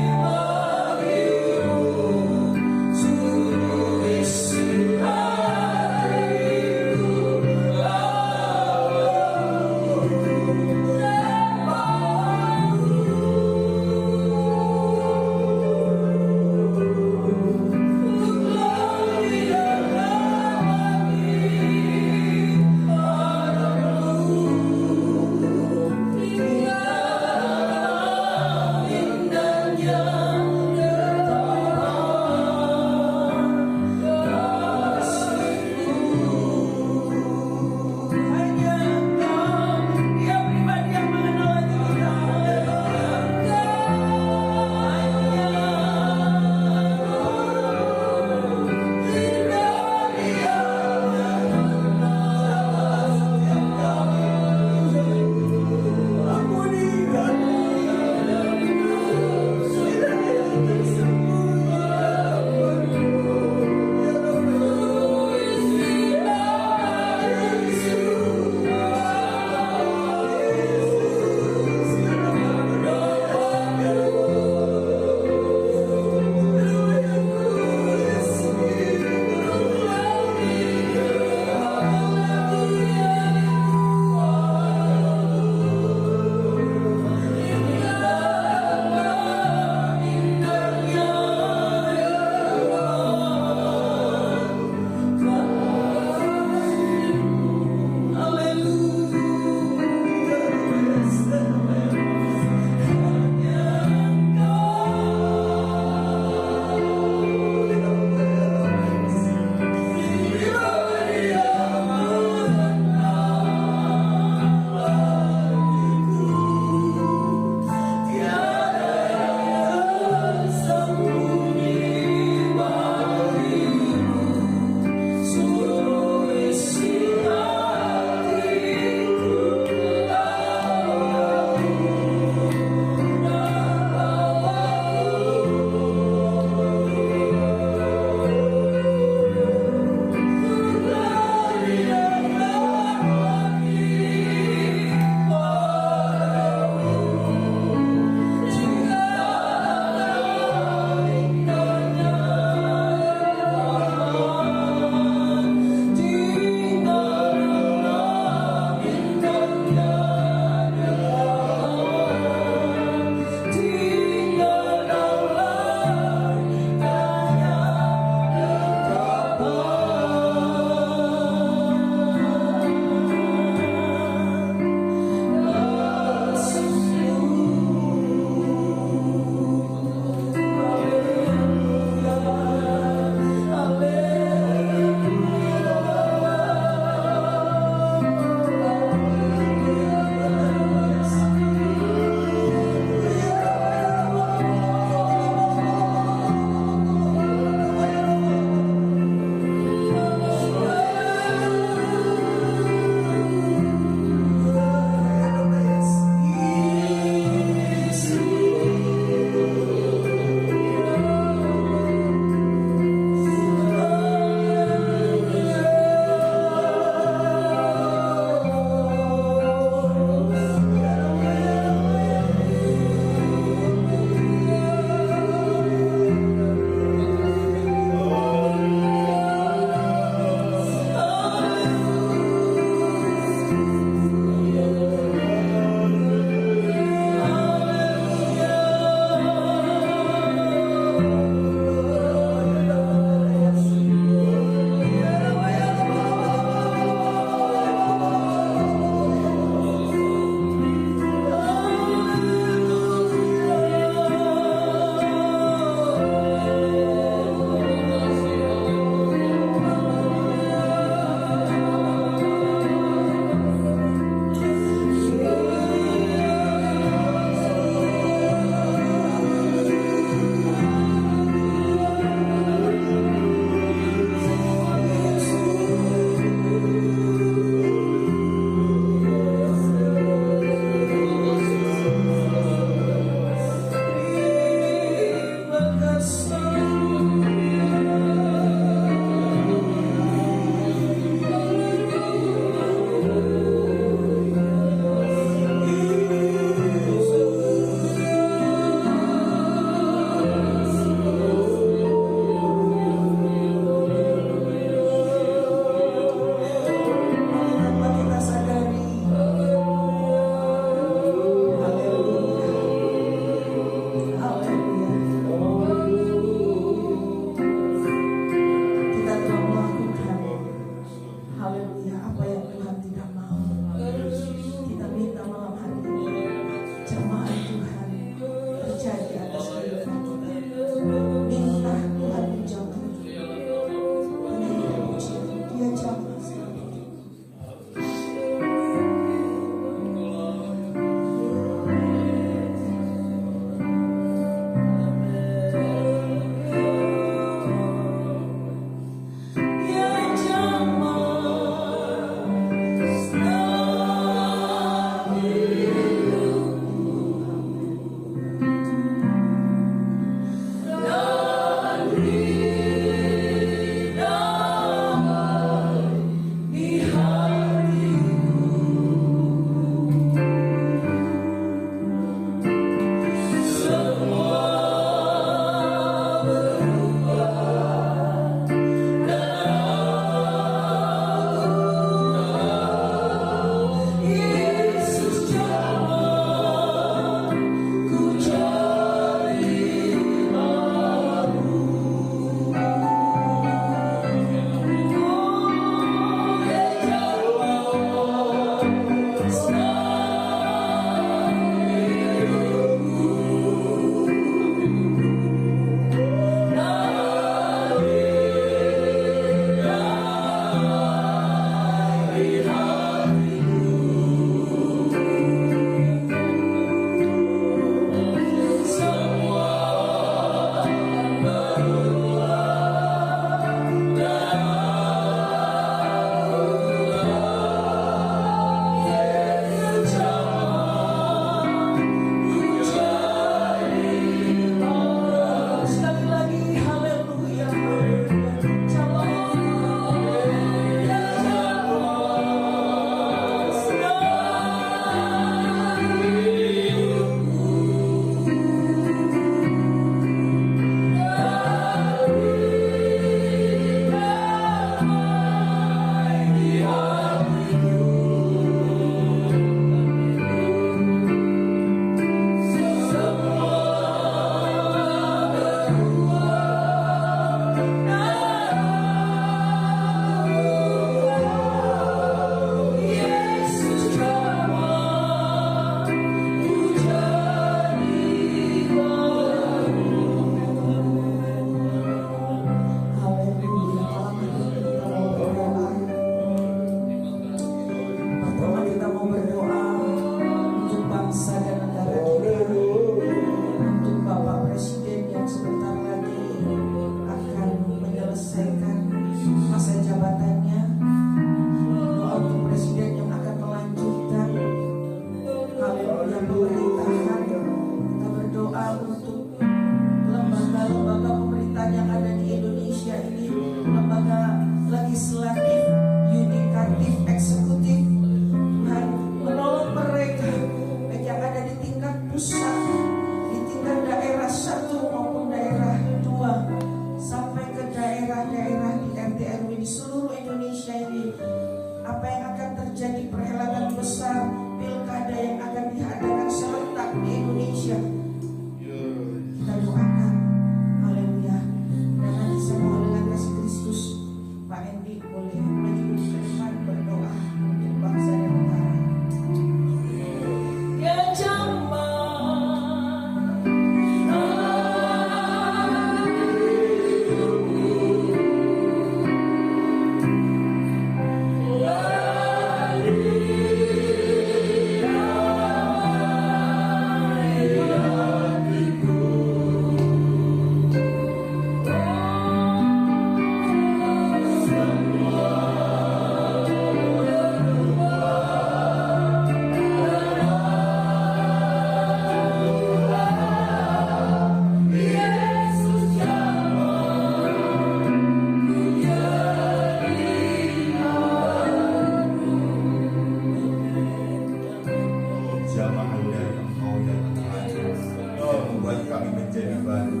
menjadi baru,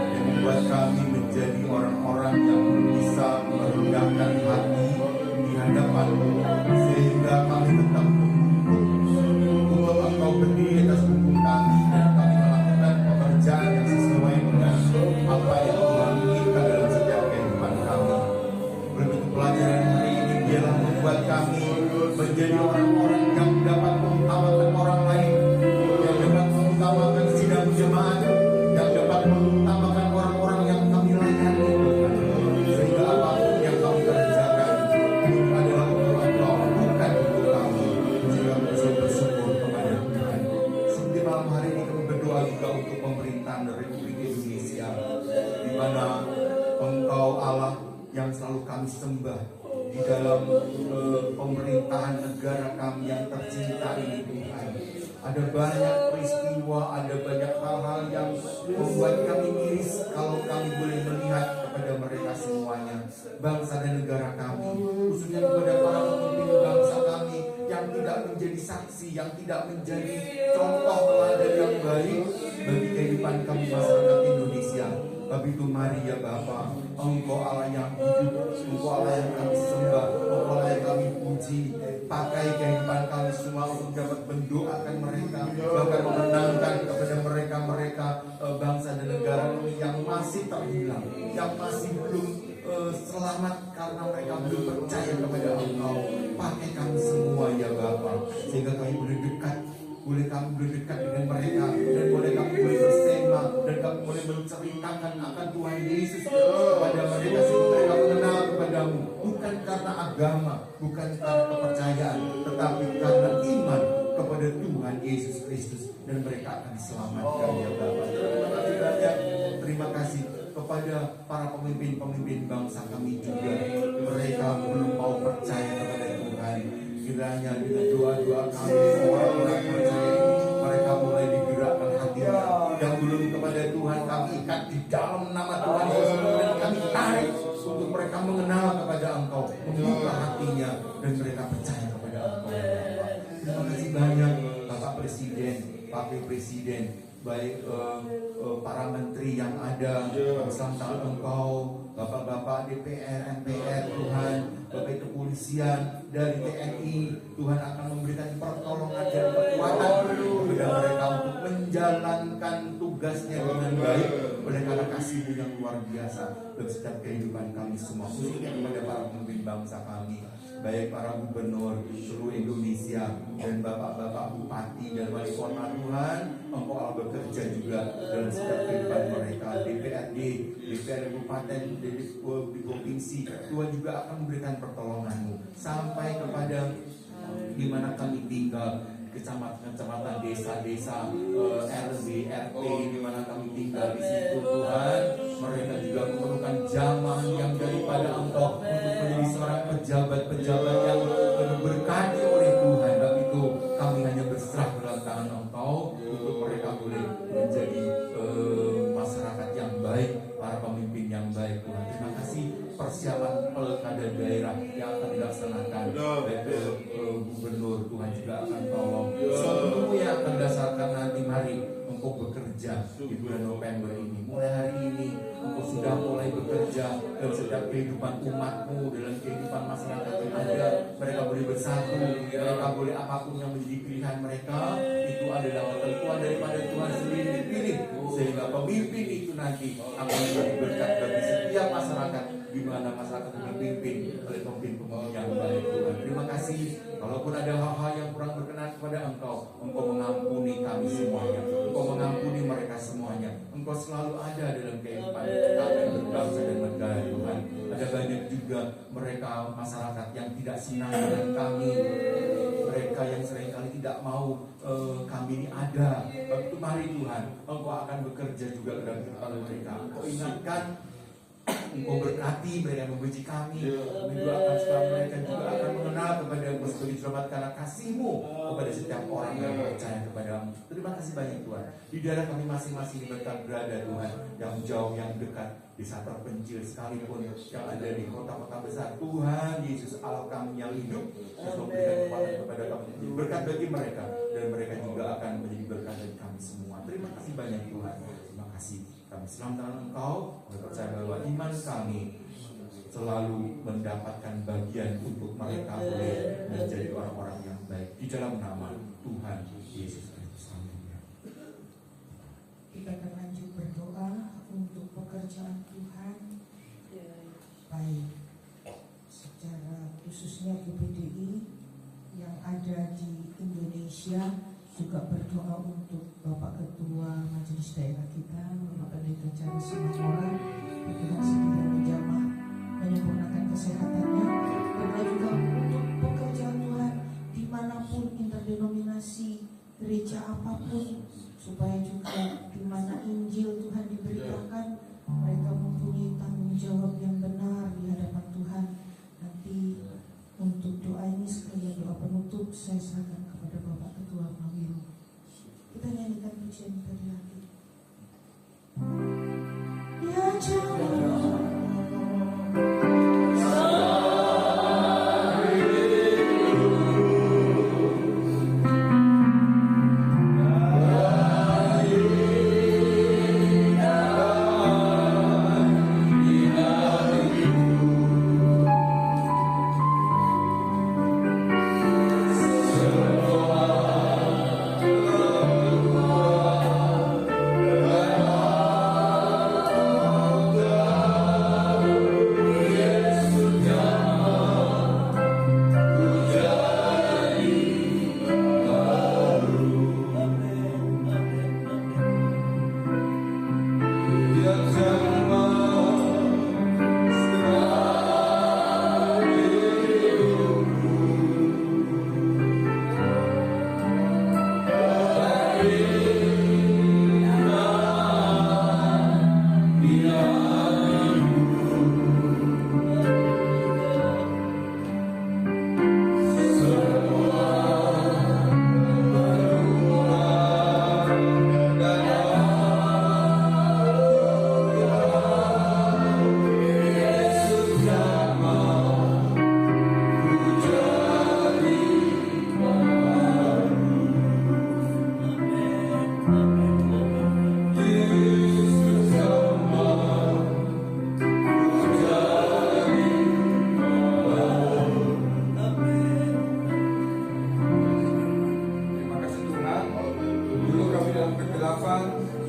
yang membuat kami menjadi orang-orang yang bisa merendahkan hati di hadapan-Mu, sehingga kami tetap untuk Engkau berdiri atas punggung kami dan kami melakukan pekerjaan yang sesuai dengan apa yang Tuhan inginkan dalam setiap kehidupan kami. Berbentuk pelajaran hari ini biarlah membuat kami menjadi orang-orang yang dapat mengutamakan orang lain, yang dapat mengutamakan sidang jemaat, yang dapat mengutamakan orang-orang yang kami layani, sehingga apapun yang kami kerjakan adalah untuk Engkau, bukan untuk kami, sehingga bisa bersyukur kepada Tuhan. Seperti malam hari ini kami berdoa juga untuk pemerintahan Republik Indonesia, di mana Engkau Allah yang selalu kami sembah di dalam pemerintahan negara kami yang tercinta ini Tuhan. Ada banyak peristiwa, ada banyak hal-hal yang membuat kami miris kalau kami boleh melihat kepada mereka semuanya, bangsa dan negara kami, khususnya kepada para pemimpin bangsa kami yang tidak menjadi saksi, yang tidak menjadi contoh teladan yang baik bagi kehidupan kami masyarakat Indonesia. Tapi itu mari ya Bapa, Engkau Allah yang hidup, Engkau Allah yang kami sembah, Engkau Allah yang kami puji. Pakai kehidupan kami semua untuk dapat mendoakan mereka, bahkan memenangkan kepada mereka bangsa dan negara kami yang masih terhilang, yang masih belum selamat karena mereka belum percaya kepada Engkau. Pakai kami semua ya Bapa, sehingga kami boleh dekat, kami boleh dekat dengan mereka, dan kami boleh bersema, dan kami boleh menceritakan akan Tuhan Yesus kepada mereka, sehingga mereka mengenal kepadamu, bukan karena agama, bukan karena kepercayaan, tetapi karena iman kepada Tuhan Yesus Kristus, dan mereka akan diselamatkan ya Bapa. Terima kasih banyak, terima kasih kepada para pemimpin bangsa kami juga, mereka belum mau percaya kepada Tuhan. Kiranya dengan doa-doa kami orang-orang percaya ini, mereka mulai digerakkan hatinya. Yang belum kepada Tuhan kami ikat di dalam nama Tuhan Yesus, dan kami tarik untuk mereka mengenal kepada Engkau, membuka hatinya, dan mereka percaya kepada Engkau. Terima kasih banyak Bapak Presiden, Wakil Presiden, baik para menteri yang ada bersama Engkau, Bapak-bapak DPR, MPR, Tuhan, Bapak kepolisian, dari TNI, Tuhan akan memberikan pertolongan dan kekuatan kepada mereka untuk menjalankan tugasnya dengan baik, oleh karena kasih-Mu yang luar biasa dalam setiap kehidupan kami semua, khususnya kepada para pemimpin bangsa kami, baik para gubernur seluruh Indonesia dan bapak-bapak bupati dan wali kota. Tuhan, Engkau Allah bekerja juga dalam setiap kehidupan mereka, DPRD, DPR kabupaten, di provinsi. Tuhan juga akan memberikan pertolongan-Mu sampai kepada di mana kami tinggal, kecamatan, desa-desa, RW, RT, di mana kami tinggal di situ. Tuhan, mereka juga memerlukan zaman yang daripada Engkau untuk menjadi seorang pejabat-pejabat yang diberkati oleh Tuhan. Dan itu kami hanya berserah dalam tangan Engkau untuk mereka boleh menjadi masyarakat yang baik, para pemimpin yang baik. Tuhan, terima kasih persiapan pilkada daerah yang akan dilaksanakan, baik gubernur, Tuhan juga akan tolong seluruhnya akan dasarkan nanti. Mari Engkau bekerja di bulan November ini. Mulai hari ini Engkau sudah mulai bekerja dalam setiap kehidupan umat-Mu, dalam kehidupan masyarakat yang ada. Mereka boleh bersatu, mereka boleh apapun yang menjadi pilihan mereka, itu adalah ketentuan daripada Tuhan sendiri dipilih, sehingga pemimpin itu nanti akan menjadi berkat bagi setiap masyarakat, di mana masyarakat dipimpin oleh pemimpin yang baik. Tuhan, terima kasih. Kalaupun ada hal-hal yang kurang berkenan kepada Engkau, Engkau mengampuni kami semuanya, Engkau mengampuni mereka semuanya. Engkau selalu ada dalam kehidupan kami berbangsa dan negara. Tuhan, ada banyak juga mereka masyarakat yang tidak senang dengan kami, mereka yang seringkali tidak mau kami ini ada. Waktu mari Tuhan, Engkau akan bekerja juga dalam kehidupan mereka. Engkau ingatkan, Engkau berkati mereka yang membenci kami. Kami doakan supaya mereka juga akan mengenal kepada Engkau sebagai selamat karena kasih-Mu kepada setiap orang yang percaya kepada-Mu. Terima kasih banyak Tuhan. Di daerah kami masing-masing berada Tuhan, yang jauh, yang dekat, desa terpencil sekalipun, yang ada di kota-kota besar. Tuhan Yesus Allah kami yang hidup, Yesus memberikan kekuatan kepada kami, berkat bagi mereka, dan mereka juga akan menjadi berkat bagi kami semua. Terima kasih banyak Tuhan. Terima kasih. kasih. Kami selamatkan Engkau, kami percaya bahwa iman kami selalu mendapatkan bagian untuk mereka boleh menjadi orang-orang yang baik di dalam nama Tuhan Yesus Kristus. Amin. Kita akan lanjut berdoa untuk pekerjaan Tuhan, baik secara khususnya GBDI yang ada di Indonesia, juga berdoa untuk Bapak Ketua Majelis Daerah kita, Bapak Pendeta Charles Simanjorang, Tuhan segenap jamaah menyempurnakan kesehatannya, dan juga untuk pekerjaan Tuhan dimanapun interdenominasi gereja apapun, supaya juga di mana Injil Tuhan diberitakan, mereka mempunyai tanggung jawab yang benar di hadapan Tuhan. Nanti untuk doa ini sekalian doa penutup saya serahkan kepada Bapak Ketua Mawiru. Kita nyanyikan pujian tadi lagi. Ya jauh.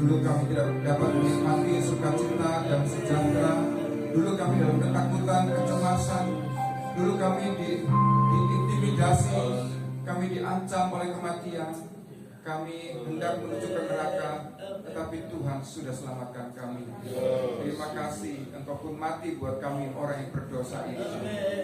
Dulu kami tidak dapat menikmati sukacita dan sejahtera. Dulu kami dalam ketakutan, kecemasan. Dulu kami diintimidasi, kami diancam oleh kematian. Kami hendak menuju ke neraka, tetapi Tuhan sudah selamatkan kami. Terima kasih, Engkau pun mati buat kami orang yang berdosa ini.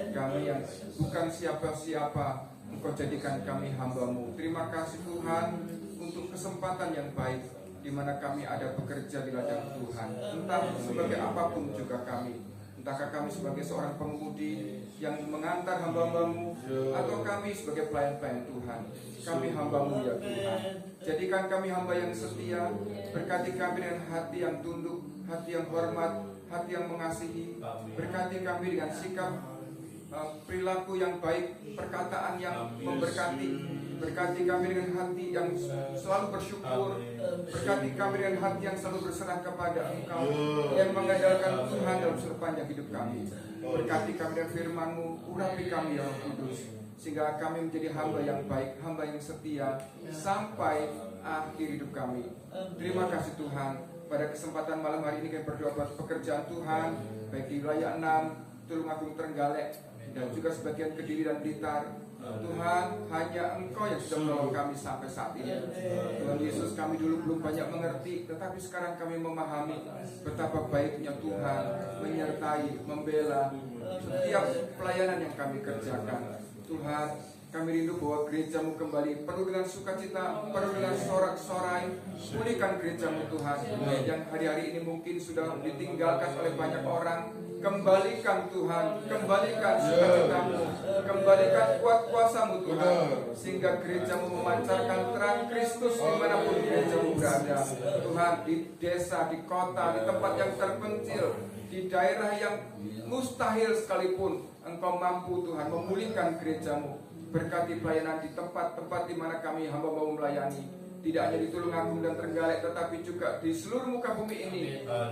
Kami yang bukan siapa-siapa, Engkau jadikan kami hamba-Mu. Terima kasih Tuhan untuk kesempatan yang baik, di mana kami ada bekerja di ladang Tuhan. Entah sebagai apapun juga kami, entahkah kami sebagai seorang pengemudi yang mengantar hamba-hamba-Mu, atau kami sebagai pelayan-pelayan Tuhan. Kami hamba-Mu ya Tuhan. Jadikan kami hamba yang setia. Berkati kami dengan hati yang tunduk, hati yang hormat, hati yang mengasihi. Berkati kami dengan sikap perilaku yang baik, perkataan yang memberkati. Berkati kami dengan hati yang selalu bersyukur. Berkati kami dengan hati yang selalu berserah kepada Engkau, yang mengandalkan Tuhan dalam sepanjang hidup kami. Berkati kami dengan firman-Mu, urapi kami ya Roh Kudus, sehingga kami menjadi hamba yang baik, hamba yang setia sampai akhir hidup kami. Terima kasih Tuhan. Pada kesempatan malam hari ini kami berdoa buat pekerjaan Tuhan, baik di wilayah 6, Tulungagung, Trenggalek, dan juga sebagian Kediri dan Blitar. Tuhan, hanya Engkau yang sudah menolong kami sampai saat ini. Tuhan Yesus, kami dulu belum banyak mengerti, tetapi sekarang kami memahami betapa baiknya Tuhan menyertai, membela setiap pelayanan yang kami kerjakan. Tuhan, kami rindu bahwa gereja-Mu kembali penuh dengan sukacita, penuh dengan sorak-sorai. Pulihkan gereja-Mu Tuhan, yang hari-hari ini mungkin sudah ditinggalkan oleh banyak orang. Kembalikan Tuhan, kembalikan sukacita-Mu, kembalikan kuat kuasa-Mu Tuhan, sehingga gereja-Mu memancarkan terang Kristus dimanapun gereja-Mu berada. Tuhan, di desa, di kota, di tempat yang terpencil, di daerah yang mustahil sekalipun, Engkau mampu Tuhan memulihkan gereja-Mu. Berkati pelayanan di tempat-tempat di mana kami hamba mau melayani. tidak hanya di Tulungagung dan Trenggalek, tetapi juga di seluruh muka bumi ini.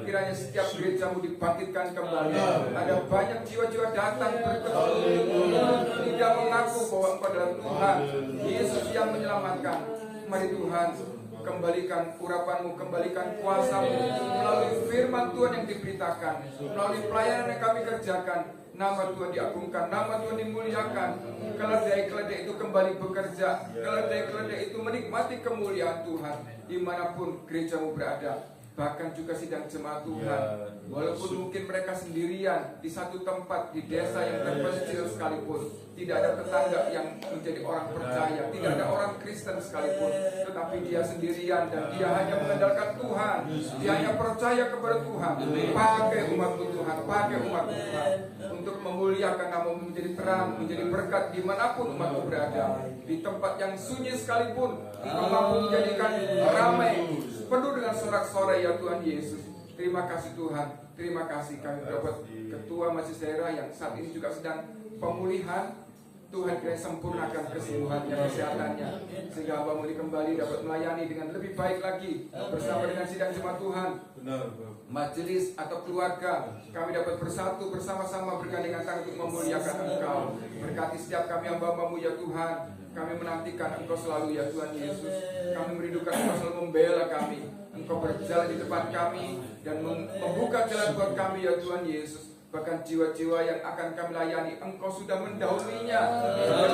Kiranya setiap gerejamu dibangkitkan kembali. Ada banyak jiwa-jiwa datang berkenan, tidak mengaku bahwa Engkau adalah Tuhan Yesus yang menyelamatkan. Mari Tuhan, kembalikan urapan-Mu, kembalikan kuasa-Mu melalui firman Tuhan yang diberitakan, melalui pelayanan yang kami kerjakan. Nama Tuhan diagungkan, nama Tuhan dimuliakan. Keledai-keledai itu kembali bekerja, keledai-keledai itu menikmati kemuliaan Tuhan dimanapun gerejamu berada. Bahkan juga sidang jemaat Tuhan, walaupun mungkin mereka sendirian di satu tempat di desa yang terpencil sekalipun, tidak ada tetangga yang menjadi orang percaya, tidak ada orang Kristen sekalipun, tetapi dia sendirian dan dia hanya mengandalkan Tuhan, dia hanya percaya kepada Tuhan. Pakai umatmu Tuhan, pakai umatmu Tuhan untuk memuliakan nama-Mu, menjadi terang, menjadi berkat dimanapun umatmu berada. Di tempat yang sunyi sekalipun, Engkau mampu menjadikan ramai, penuh dengan sorak-sorai ya Tuhan Yesus. Terima kasih Tuhan, terima kasih kami dapat ketua majelis daerah yang saat ini juga sedang pemulihan. Tuhan kiranya sempurnakan kesembuhannya, kesehatannya, sehingga hamba-Mu kembali dapat melayani dengan lebih baik lagi bersama dengan sidang jemaat Tuhan, majelis atau keluarga. Kami dapat bersatu bersama-sama bergandengan tangan untuk memuliakan Engkau. Berkati setiap kami hamba-Mu ya Tuhan. Kami menantikan Engkau selalu ya Tuhan Yesus. Kami merindukan Engkau selalu membela kami. Engkau berjalan di depan kami dan membuka jalan buat kami ya Tuhan Yesus. Bahkan jiwa-jiwa yang akan kami layani, Engkau sudah mendahulunya.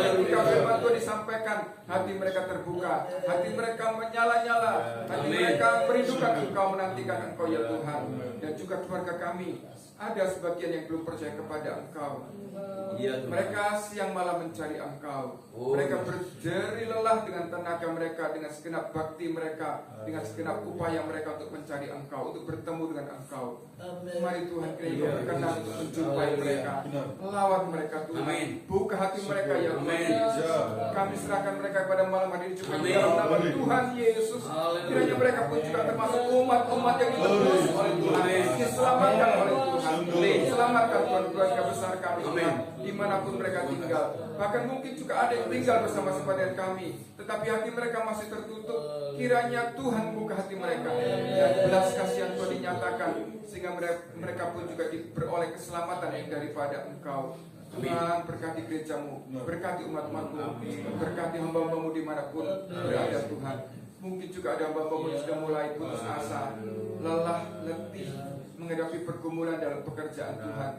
Ketika firman Tuhan disampaikan, hati mereka terbuka, hati mereka menyala-nyala, hati mereka merindukan Engkau, menantikan Engkau ya Tuhan. Dan juga keluarga kami, ada sebagian yang belum percaya kepada Engkau. Mereka siang malam mencari Engkau. Mereka berderi lelah dengan tenaga mereka, dengan segenap bakti mereka, dengan segenap upaya mereka untuk mencari Engkau, untuk bertemu dengan Engkau. Mari Tuhan, kiranya Engkau berkenan untuk menjumpai mereka, melawat mereka Tuhan. Buka hati mereka ya Tuhan. Kami serahkan mereka pada malam hari ini juga dalam nama Tuhan Yesus. Kiranya mereka pun juga termasuk umat-umat yang ditebus oleh Tuhan, diselamatkan oleh Tuhan. Selamatkan Tuhan keluarga besar kami Tuhan, dimanapun mereka tinggal. Bahkan mungkin juga ada yang tinggal bersama-sama dengan kami, tetapi hati mereka masih tertutup. Kiranya Tuhan buka hati mereka dan belas kasihan Tuhan dinyatakan, sehingga mereka pun juga beroleh keselamatan yang daripada Engkau. Tuhan, berkati gerejamu, berkati umat-umatmu, berkati hamba-hambamu dimanapun berada Tuhan. Mungkin juga ada hamba-hambamu yang sudah mulai putus asa, lelah, letih menghadapi pergumulan dalam pekerjaan Tuhan.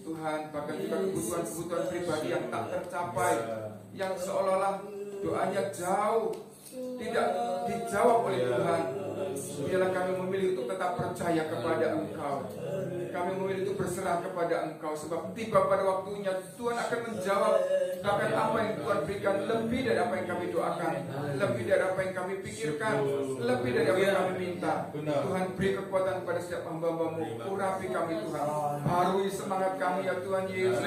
Tuhan, bahkan juga kebutuhan-kebutuhan pribadi yang tak tercapai, yang seolah-olah doanya jauh, tidak dijawab oleh Tuhan. Biarlah kami memilih untuk tetap percaya kepada Engkau. Kami memilih untuk berserah kepada Engkau, sebab tiba pada waktunya Tuhan akan menjawab. Bahkan apa yang Tuhan berikan lebih dari apa yang kami doakan, lebih dari apa yang kami pikirkan, lebih dari apa yang kami minta. Tuhan, beri kekuatan kepada setiap hamba-Mu. Urapi kami Tuhan, barui semangat kami ya Tuhan Yesus.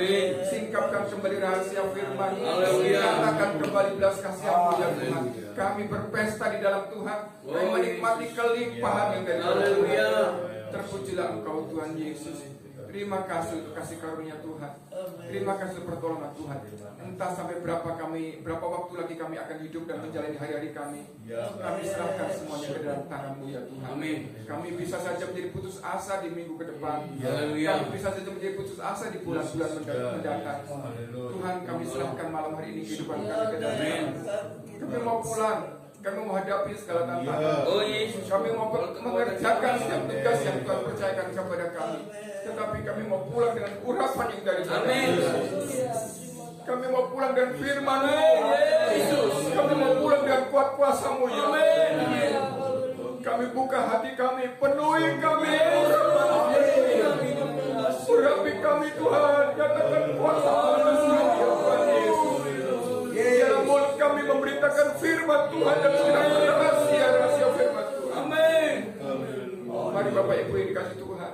Singkapkan kembali rahasia firman, katakan kembali belas kasihan-Mu ya Tuhan. Kami berpesta di dalam Tuhan, kami menikmati kelimpahan yang dari Tuhan. Terpujilah Engkau Tuhan Yesus. Terima kasih untuk kasih karunia Tuhan. Terima kasih untuk pertolongan Tuhan. Entah sampai berapa waktu lagi kami akan hidup dan menjalani hari-hari kami. Kami serahkan semuanya ke dalam tangan-Mu ya Tuhan. Kami bisa saja menjadi putus asa di minggu ke depan. Kami bisa saja menjadi putus asa di bulan-bulan mendatang. Tuhan, kami serahkan malam hari ini kehidupan kami ke dalam tangan. Kami mau pulang. Kami menghadapi segala tantangan. Kami mau mengerjakan setiap tugas yang Tuhan percayakan kepada kami. Tetapi kami mau pulang dengan urapan yang dari Tuhan. Kami mau pulang dengan firman-Mu Yesus. Kami mau pulang dengan kuat kuasa-Mu ya. Kami buka hati kami, penuhi kami. Urapi kami Tuhan. Nyatakan kuasa-Mu ya Tuhan Yesus. Biarlah mulut kami memberitakan firman Tuhan dan rahasia-rahasia firman Tuhan. Amin. Mari Bapak Ibu yang dikasih Tuhan,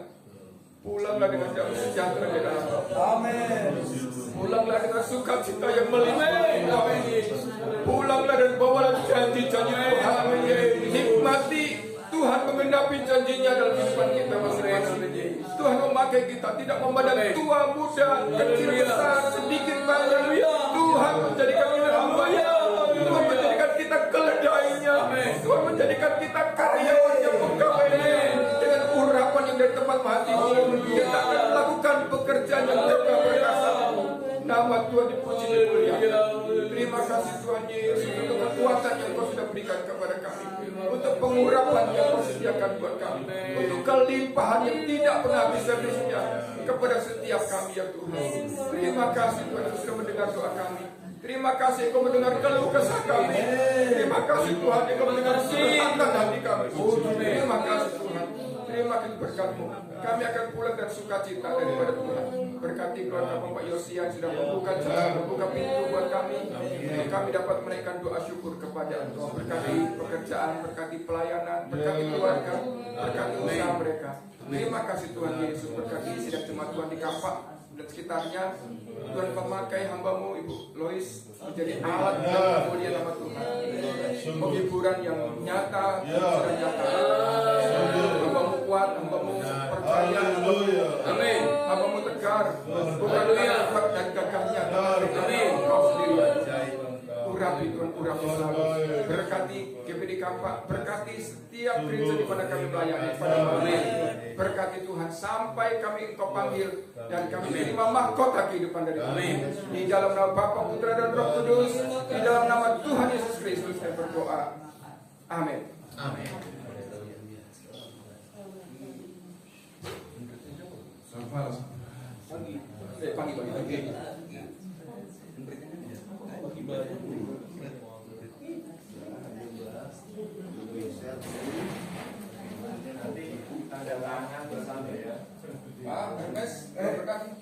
pulanglah dengan damai sejahtera di dalam Amin. Pulanglah dengan sukacita yang melimpah. Amin. Pulanglah dan bawalah janji-janji Tuhan. Nikmati Tuhan mengenapi janjinya dalam kehidupan kita masing-masing. Tuhan memakai kita, tidak memandang tua, muda, kecil, besar, sedikit, banyak. Tuhan menjadikan kita hamba-Nya. Tuhan menjadikan kita keledainya. Tuhan dapat mati. Kita akan melakukan pekerjaan yang tegak perkasa. Nama Tuhan dipuji dan dimuliakan. Terima kasih Tuhan Yesus untuk kekuatan yang Kau sudah berikan kepada kami, untuk pengurapan yang Kau sediakan buat kami, untuk kelimpahan yang tidak pernah habis-habisnya kepada setiap kami ya Tuhan. Terima kasih Tuhan yang sudah mendengar doa kami. Terima kasih Kau mendengar keluh kesah kami. Terima kasih Tuhan yang Kau mendengar curhatan hati kami. Terima kasih Tuhan. Terima kasih berkat-Mu. Kami akan pulang dan sukacita daripada Tuhan. Berkati keluarga Bapak Yosia yang sudah membuka pintu buat kami, untuk kami dapat menaikkan doa syukur kepada Engkau. Berkati pekerjaan, berkati pelayanan, berkati keluarga, berkati usaha mereka. Terima kasih Tuhan Yesus. Berkati sidang jemaat Tuhan di Kampak dan sekitarnya. Tuhan memakai hamba-Mu Ibu Lois menjadi alat dan kemuliaan nama Tuhan. Penghiburan yang nyata, sudah nyata. Hamba-Mu kuat, hamba-Mu percaya, amin. Hamba-Mu tegar, bukan kuat dan gagahnya, amin. Kau sendiri. Urapi Tuhan, urapi selalu. Berkati GPD Kampak, berkati setiap gereja di mana kami melayani pada malam ini. Berkati Tuhan sampai kami Engkau panggil dan kami menerima mahkota kehidupan dari Tuhan. Di dalam nama Bapa, Putra dan Roh Kudus, di dalam nama Tuhan Yesus Kristus saya berdoa. Amin. Amin. Pak, Hermes, berkati.